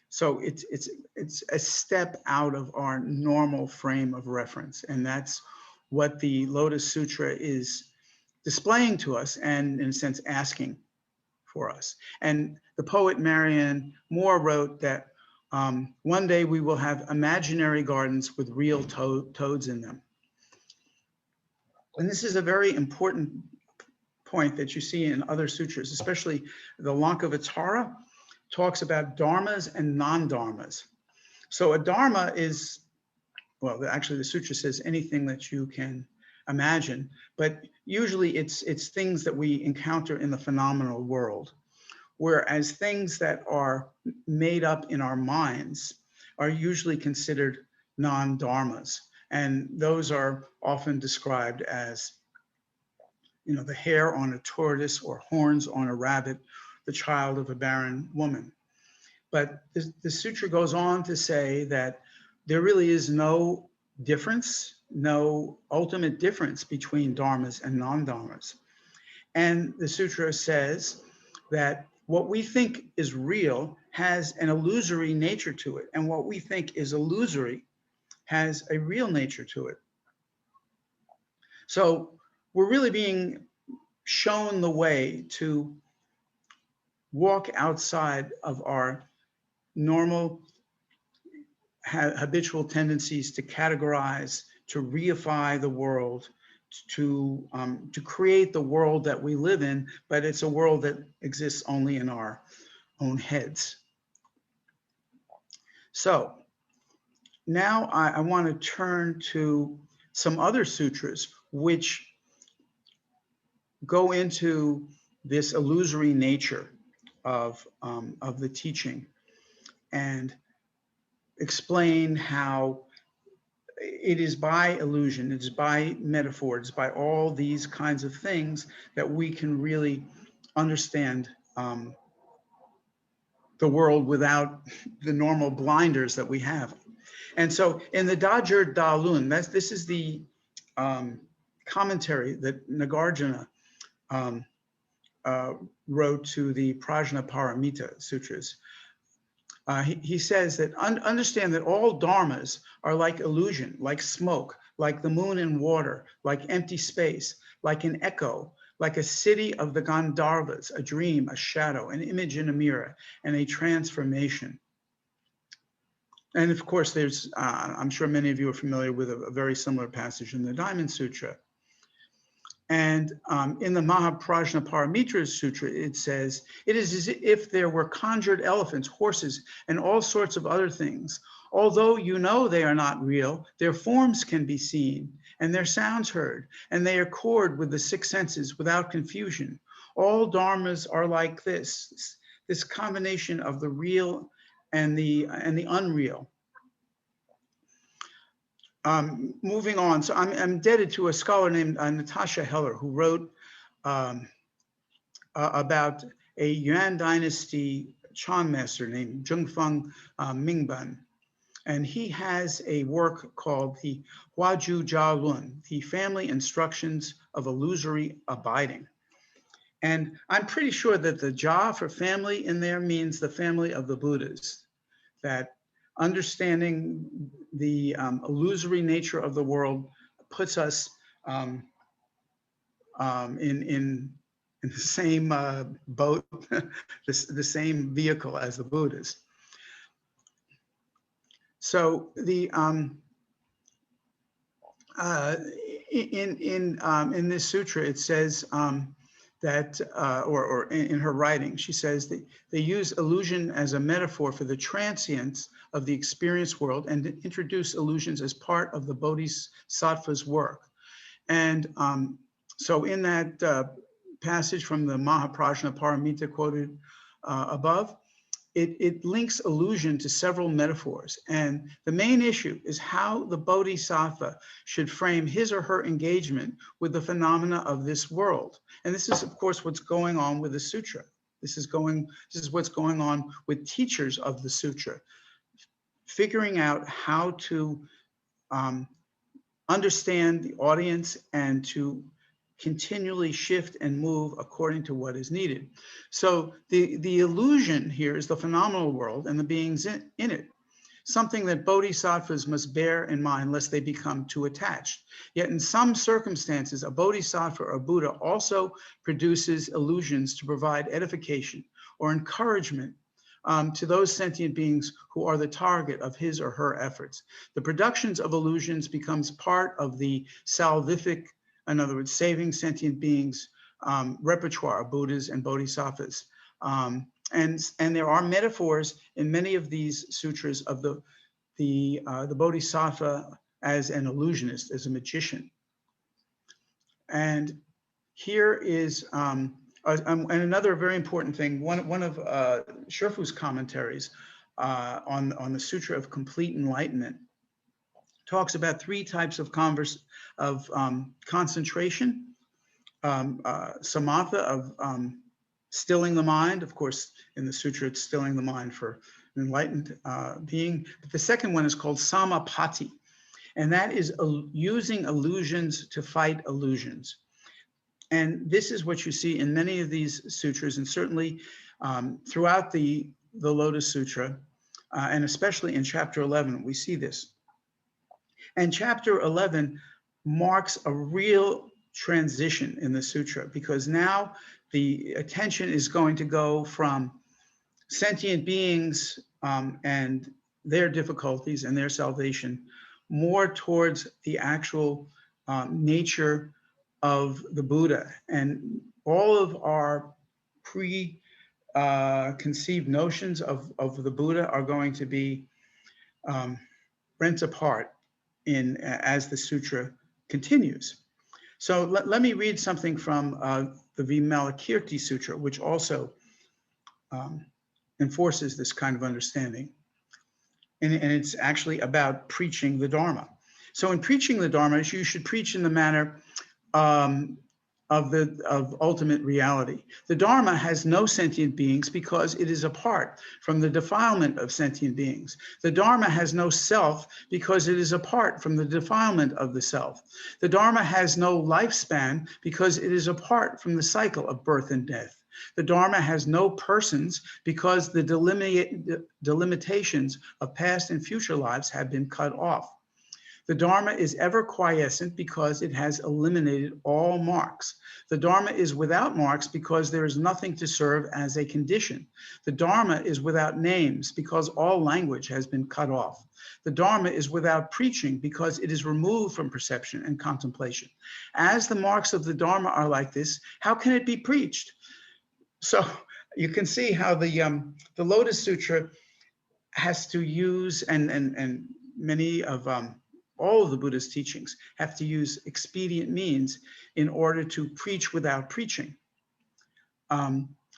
So it's a step out of our normal frame of reference. And that's what the Lotus Sutra is displaying to us and, in a sense, asking for us. And the poet Marianne Moore wrote that one day we will have imaginary gardens with real toads in them. And this is a very important point that you see in other sutras, especially the Lankavatara talks about dharmas and non-dharmas. So a dharma is, well, actually the sutra says anything that you can imagine, but usually it's things that we encounter in the phenomenal world, whereas things that are made up in our minds are usually considered non-dharmas. And those are often described as, you know, the hair on a tortoise or horns on a rabbit, the child of a barren woman. But the sutra goes on to say that there really is no difference, no ultimate difference between dharmas and non-dharmas. And the sutra says that what we think is real has an illusory nature to it, and what we think is illusory has a real nature to it. So we're really being shown the way to walk outside of our normal habitual tendencies to categorize, to reify the world, to create the world that we live in, but it's a world that exists only in our own heads. So now I want to turn to some other sutras which go into this illusory nature of the teaching and explain how it is by illusion, it's by metaphor, it's by all these kinds of things that we can really understand the world without the normal blinders that we have. And so in the Dajir Dalun, this is the commentary that Nagarjuna wrote to the Prajnaparamita Sutras. He says that understand that all dharmas are like illusion, like smoke, like the moon and water, like empty space, like an echo, like a city of the Gandharvas, a dream, a shadow, an image in a mirror, and a transformation. And of course, there's, I'm sure many of you are familiar with a very similar passage in the Diamond Sutra. And in the Mahaprajnaparamita Sutra, it says, it is as if there were conjured elephants, horses, and all sorts of other things. Although you know they are not real, their forms can be seen, and their sounds heard, and they accord with the six senses without confusion. All dharmas are like this combination of the real and the unreal. Moving on, so I'm indebted to a scholar named Natasha Heller, who wrote about a Yuan dynasty Chan master named Zhengfeng Mingban. And he has a work called the Huaju Jia Lun, the Family Instructions of Illusory Abiding. And I'm pretty sure that the Jia for family in there means the family of the Buddhas, that understanding the illusory nature of the world puts us in the same boat, the same vehicle as the Buddhas. So the in this sutra it says that, or in her writing, she says that they use illusion as a metaphor for the transience of the experienced world and introduce illusions as part of the Bodhisattva's work. And so in that passage from the Mahaprajnaparamita quoted above, it links illusion to several metaphors. And the main issue is how the Bodhisattva should frame his or her engagement with the phenomena of this world. And this is, of course, what's going on with the sutra. This is what's going on with teachers of the sutra, figuring out how to understand the audience and to continually shift and move according to what is needed. So the illusion here is the phenomenal world and the beings in it, something that bodhisattvas must bear in mind lest they become too attached. Yet in some circumstances, a bodhisattva or Buddha also produces illusions to provide edification or encouragement to those sentient beings who are the target of his or her efforts. The productions of illusions becomes part of the salvific, in other words, saving sentient beings repertoire of Buddhas and Bodhisattvas. And there are metaphors in many of these sutras of the Bodhisattva as an illusionist, as a magician. And here is, and another very important thing, one of Sherfu's commentaries on the Sutra of Complete Enlightenment talks about three types of concentration, samatha of stilling the mind. Of course, in the sutra, it's stilling the mind for an enlightened being. But the second one is called samapati, and that is using illusions to fight illusions. And this is what you see in many of these sutras, and certainly throughout the Lotus Sutra, and especially in chapter 11, we see this. And chapter 11 marks a real transition in the sutra, because now the attention is going to go from sentient beings and their difficulties and their salvation more towards the actual nature of the Buddha. And all of our preconceived notions of the Buddha are going to be rent apart as the sutra continues. So let me read something from the Vimalakirti Sutra, which also enforces this kind of understanding. And it's actually about preaching the Dharma. So in preaching the Dharma, you should preach in the manner of ultimate reality. The Dharma has no sentient beings because it is apart from the defilement of sentient beings. The Dharma has no self because it is apart from the defilement of the self. The Dharma has no lifespan because it is apart from the cycle of birth and death. The Dharma has no persons because the delimitations of past and future lives have been cut off. The Dharma is ever quiescent because it has eliminated all marks. The Dharma is without marks because there is nothing to serve as a condition. The Dharma is without names because all language has been cut off. The Dharma is without preaching because it is removed from perception and contemplation. As the marks of the Dharma are like this, how can it be preached? So you can see how the Lotus Sutra has to use, and many of all of the Buddha's teachings have to use expedient means in order to preach without preaching.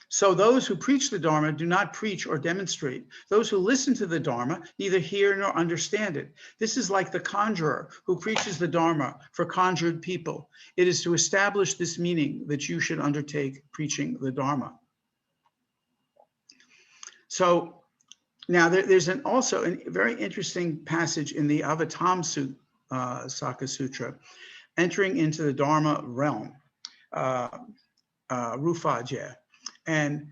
So those who preach the Dharma do not preach or demonstrate. Those who listen to the Dharma neither hear nor understand it. This is like the conjurer who preaches the Dharma for conjured people. It is to establish this meaning that you should undertake preaching the Dharma. So now there's also a very interesting passage in the Avatamsaka Sutra, entering into the Dharma realm, Rufaja. And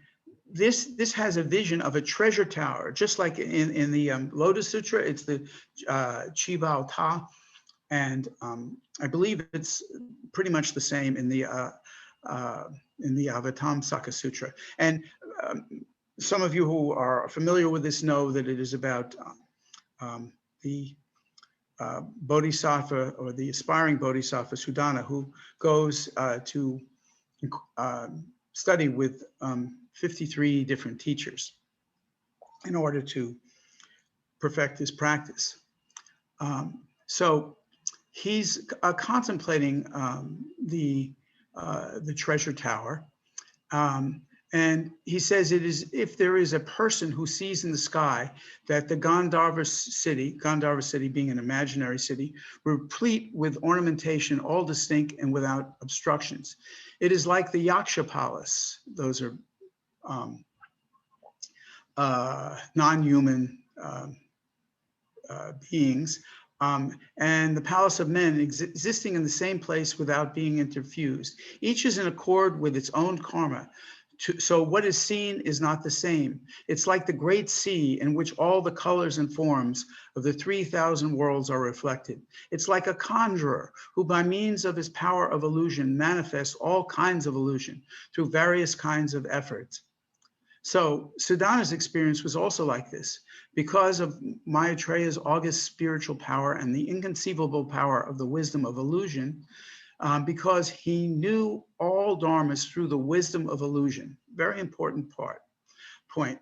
this has a vision of a treasure tower, just like in the Lotus Sutra, it's the Chibao Ta, and I believe it's pretty much the same in the Avatamsaka Sutra. And some of you who are familiar with this know that it is about the Bodhisattva, or the aspiring Bodhisattva Sudana, who goes to study with 53 different teachers in order to perfect his practice. So he's contemplating the treasure tower. And he says it is, if there is a person who sees in the sky that the Gandharva city being an imaginary city, replete with ornamentation, all distinct and without obstructions. It is like the Yaksha palace. Those are non-human beings. And the palace of men existing in the same place without being interfused. Each is in accord with its own karma. So what is seen is not the same. It's like the great sea in which all the colors and forms of the 3,000 worlds are reflected. It's like a conjurer who by means of his power of illusion manifests all kinds of illusion through various kinds of efforts. So Sudana's experience was also like this. Because of Maitreya's august spiritual power and the inconceivable power of the wisdom of illusion, because he knew all dharmas through the wisdom of illusion, very important point.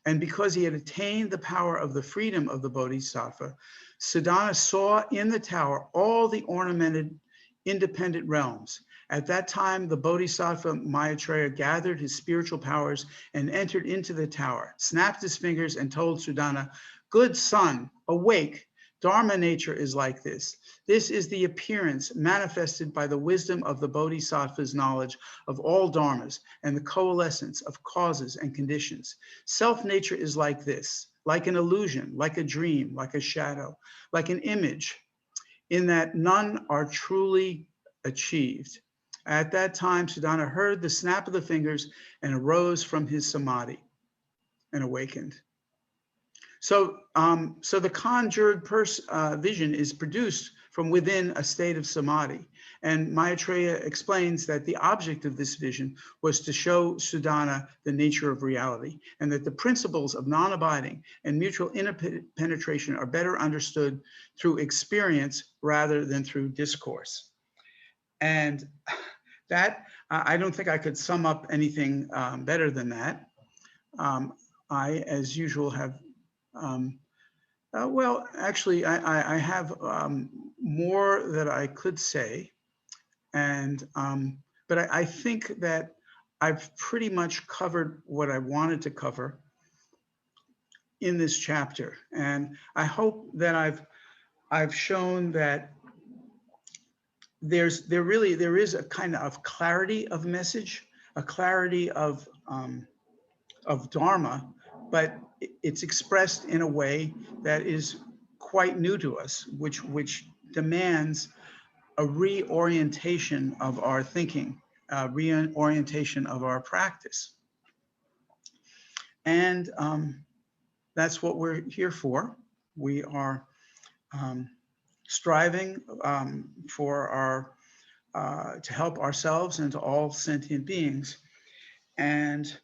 And because he had attained the power of the freedom of the Bodhisattva, Sudana saw in the tower all the ornamented independent realms. At that time, the Bodhisattva Maitreya gathered his spiritual powers and entered into the tower, snapped his fingers and told Sudana, "Good son, awake. Dharma nature is like this. This is the appearance manifested by the wisdom of the Bodhisattva's knowledge of all dharmas and the coalescence of causes and conditions. Self-nature is like this, like an illusion, like a dream, like a shadow, like an image, in that none are truly achieved." At that time, Sudana heard the snap of the fingers and arose from his samadhi and awakened. So, so the conjured vision is produced from within a state of samadhi. And Maitreya explains that the object of this vision was to show Sudana the nature of reality, and that the principles of non-abiding and mutual interpenetration are better understood through experience rather than through discourse. And that, I don't think I could sum up anything better than that. I, as usual, have well, actually, I have more that I could say, and but I think that I've pretty much covered what I wanted to cover in this chapter, and I hope that I've shown that there is a kind of clarity of message, a clarity of Dharma, but it's expressed in a way that is quite new to us, which demands a reorientation of our thinking, a reorientation of our practice. And that's what we're here for. We are striving for our to help ourselves and to all sentient beings. And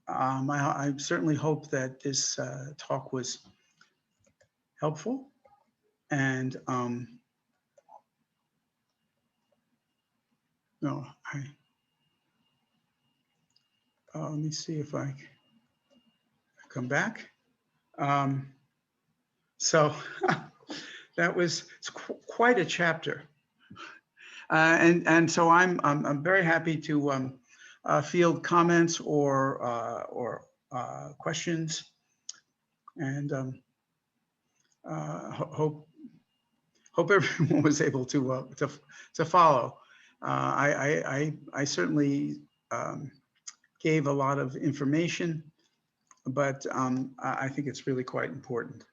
I certainly hope that this talk was helpful. And no, let me see if I come back. So that was quite a chapter. And so I'm very happy to field comments or questions, and hope everyone was able to follow. I certainly gave a lot of information, but I think it's really quite important.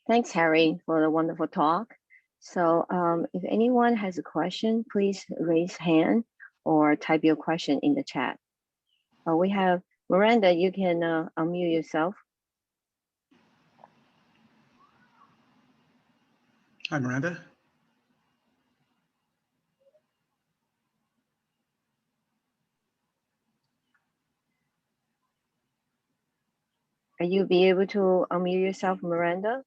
Thanks, Harry, for the wonderful talk. So if anyone has a question, please raise hand or type your question in the chat. We have Miranda, you can unmute yourself. Hi, Miranda. Are you be able to unmute yourself, Miranda?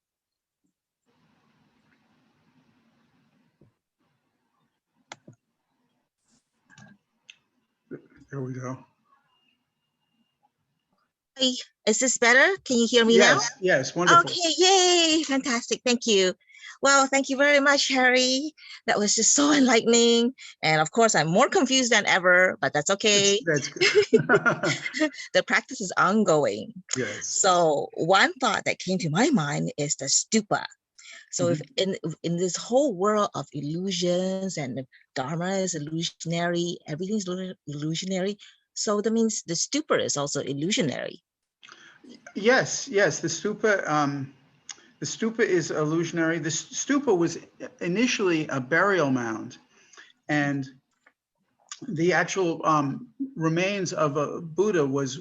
There we go. Hi, is this better? Can you hear me now? Yes, yes, wonderful. Okay, yay, fantastic, thank you. Well, thank you very much, Harry. That was just so enlightening. And of course, I'm more confused than ever, but that's okay. That's good. The practice is ongoing. Yes. So one thought that came to my mind is the stupa. So if in this whole world of illusions and the Dharma is illusionary, everything's illusionary. So that means the stupa is also illusionary. Yes, yes. The stupa is illusionary. The stupa was initially a burial mound, and the actual remains of a Buddha was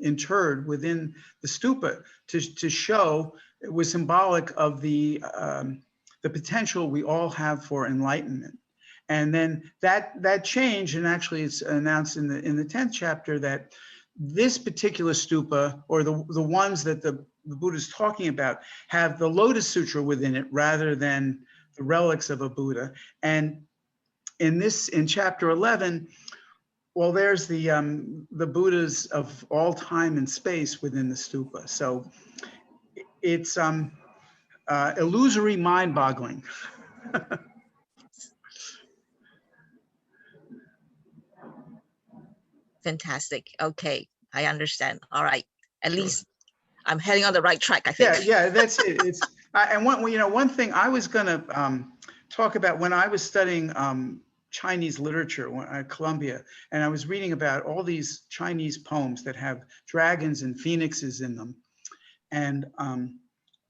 interred within the stupa to show it was symbolic of the potential we all have for enlightenment. And then that changed, and actually it's announced in the 10th chapter that this particular stupa, or the ones that the Buddha's talking about, have the Lotus Sutra within it rather than the relics of a Buddha. And in chapter 11, well, there's the Buddhas of all time and space within the stupa. So it's illusory, mind-boggling. Fantastic. Okay, I understand. All right. At least I'm heading on the right track, I think. Yeah, that's it. It's and one thing I was going to talk about when I was studying Chinese literature at Columbia, and I was reading about all these Chinese poems that have dragons and phoenixes in them, and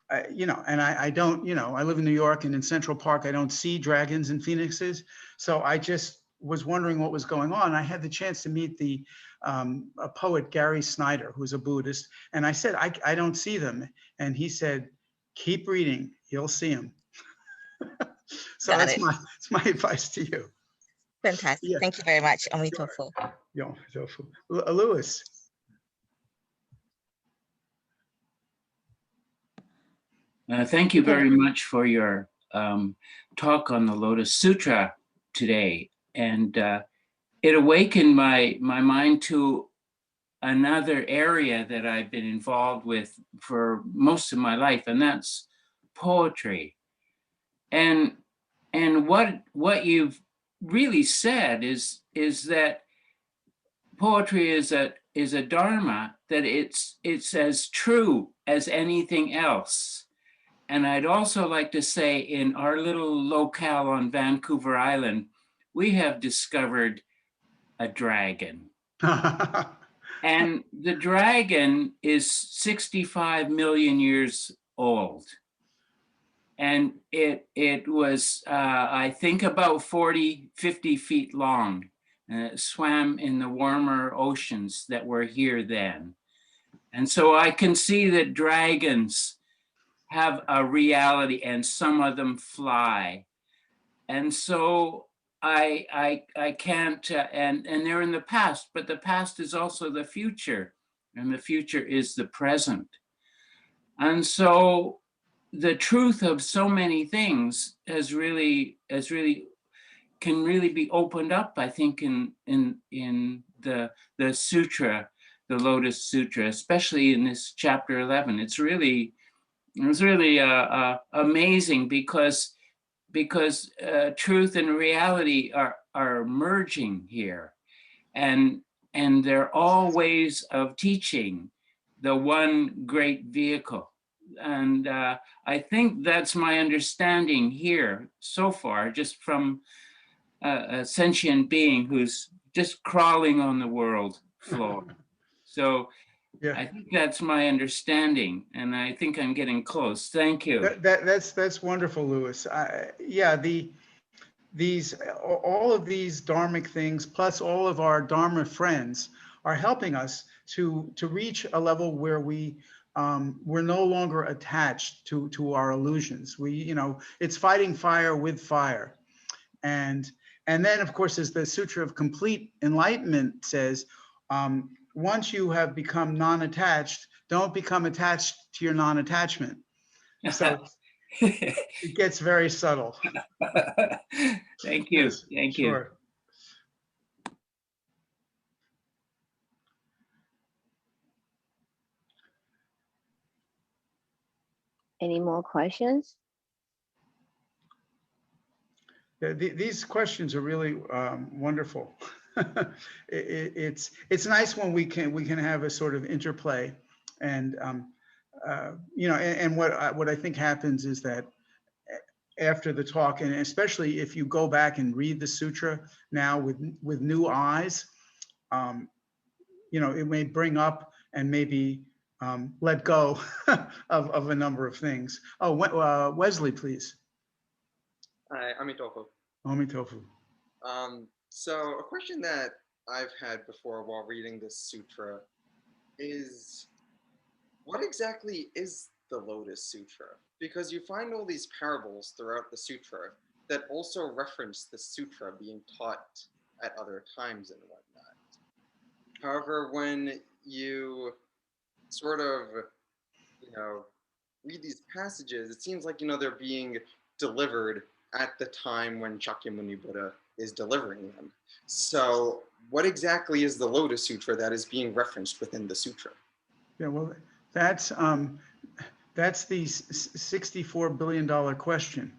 I don't, I live in New York, and in Central Park I don't see dragons and phoenixes, so I just was wondering what was going on. I had the chance to meet a poet, Gary Snyder, who's a Buddhist, and I said, I don't see them, and he said, keep reading, you'll see them. So it's my advice to you. Fantastic. Yeah. Thank you very much. Sure. Louis. Thank you very much for your talk on the Lotus Sutra today. And it awakened my mind to another area that I've been involved with for most of my life, and that's poetry. And what you've really said is that poetry is a dharma, that it's as true as anything else. And I'd also like to say, in our little locale on Vancouver Island, we have discovered a dragon. And the dragon is 65 million years old. And it was, I think, about 40, 50 feet long. And it swam in the warmer oceans that were here then. And so I can see that dragons have a reality and some of them fly. And so I can't, and they're in the past, but the past is also the future, and the future is the present. And so the truth of so many things can really be opened up, I think, in the sutra, the Lotus Sutra, especially in this chapter 11. It's really amazing because truth and reality are merging here, and they're all ways of teaching the one great vehicle. And I think that's my understanding here so far, just from a sentient being who's just crawling on the world floor. So Yeah. I think that's my understanding, and I think I'm getting close. Thank you. That's wonderful, Louis. Yeah, all of these dharmic things, plus all of our Dharma friends, are helping us to reach a level where we're no longer attached to our illusions. It's fighting fire with fire, and then of course, as the Sutra of Complete Enlightenment says, once you have become non-attached, don't become attached to your non-attachment. So it gets very subtle. Thank you. Yes, Thank you. sure. Any more questions? These questions are really wonderful. It's nice when we can have a sort of interplay, and and what I think happens is that after the talk, and especially if you go back and read the sutra now with new eyes, it may bring up and maybe let go of a number of things. Oh, Wesley, please. Hi, Amitofu. Omitofu. So a question that I've had before while reading this sutra is, what exactly is the Lotus Sutra? Because you find all these parables throughout the sutra that also reference the sutra being taught at other times and whatnot. However, when you sort of, read these passages, it seems like, they're being delivered at the time when Shakyamuni Buddha is delivering them. So what exactly is the Lotus Sutra that is being referenced within the sutra? Yeah, well, that's the $64 billion question.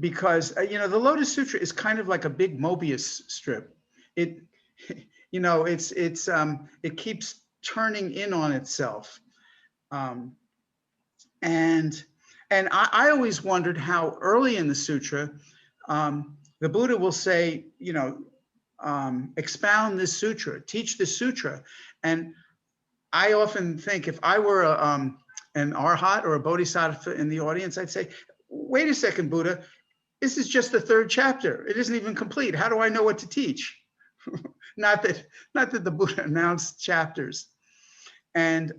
Because the Lotus Sutra is kind of like a big Mobius strip. It it keeps turning in on itself. And I always wondered how early in the sutra, the Buddha will say, expound this sutra, teach this sutra. And I often think, if I were an arhat or a bodhisattva in the audience, I'd say, wait a second, Buddha, this is just the third chapter. It isn't even complete. How do I know what to teach? Not that the Buddha announced chapters. And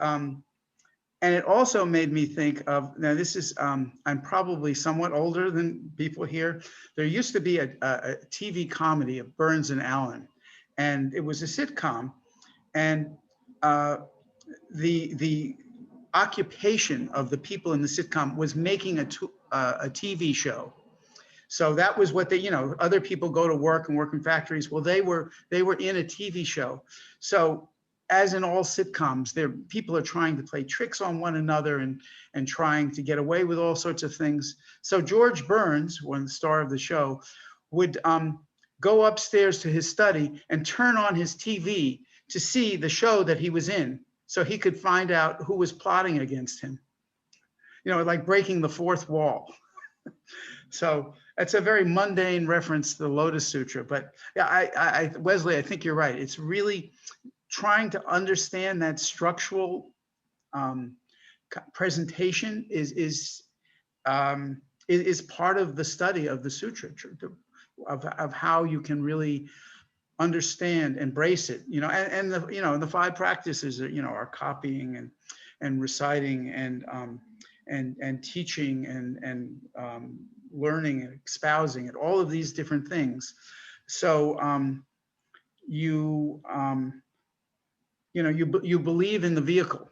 it also made me think of, now this is, I'm probably somewhat older than people here. There used to be a TV comedy of Burns and Allen, and it was a sitcom. And the occupation of the people in the sitcom was making a TV show. So that was what they, other people go to work and work in factories. Well, they were in a TV show. So as in all sitcoms, people are trying to play tricks on one another and trying to get away with all sorts of things. So George Burns, one the star of the show, would go upstairs to his study and turn on his TV to see the show that he was in, so he could find out who was plotting against him. Like breaking the fourth wall. So that's a very mundane reference to the Lotus Sutra. But yeah, Wesley, I think you're right. It's really trying to understand that structural presentation is part of the study of the sutra, of how you can really understand, embrace it, and the, the 5 practices are, are copying and reciting and teaching and learning and espousing it, all of these different things. So you believe in the vehicle,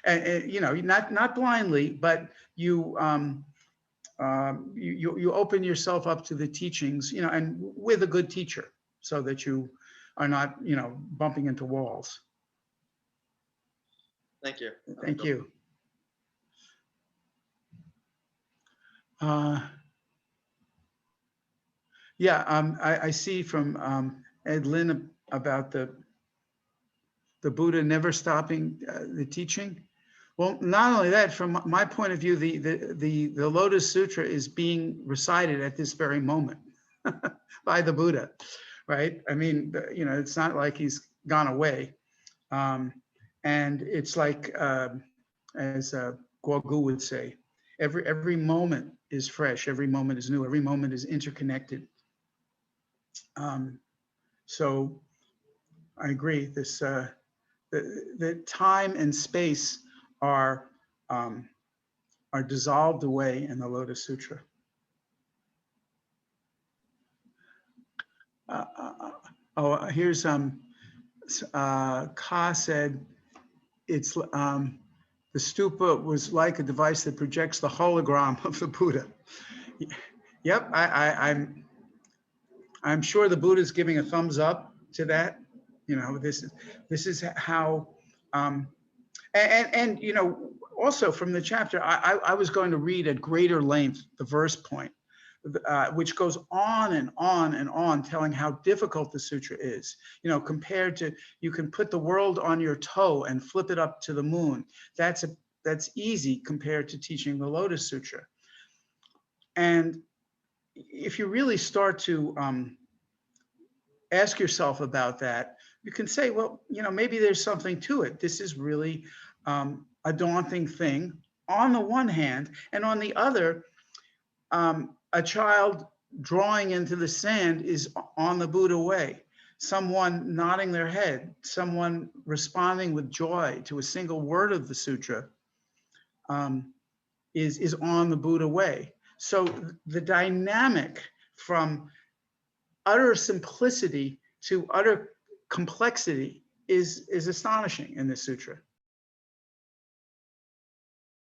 and not blindly, but you open yourself up to the teachings, and with a good teacher, so that you are not, bumping into walls. Thank you. Thank you. Yeah, I see from Ed Lin about the Buddha never stopping the teaching. Well, not only that, from my point of view, the Lotus Sutra is being recited at this very moment by the Buddha, right? I mean, it's not like he's gone away. And it's like, as Guogu would say, every moment is fresh, every moment is new, every moment is interconnected. So I agree. This the time and space are dissolved away in the Lotus Sutra. Here's Ka said, it's the stupa was like a device that projects the hologram of the Buddha. Yep, I'm sure the Buddha's giving a thumbs up to that. This is how, and also from the chapter, I was going to read at greater length the verse point, which goes on and on and on, telling how difficult the sutra is. Compared to, you can put the world on your toe and flip it up to the moon. That's easy compared to teaching the Lotus Sutra. And if you really start to ask yourself about that, you can say, well, maybe there's something to it. This is really a daunting thing on the one hand, and on the other, a child drawing into the sand is on the Buddha way. Someone nodding their head, someone responding with joy to a single word of the sutra is on the Buddha way. So the dynamic from utter simplicity to utter complexity is astonishing in this sutra.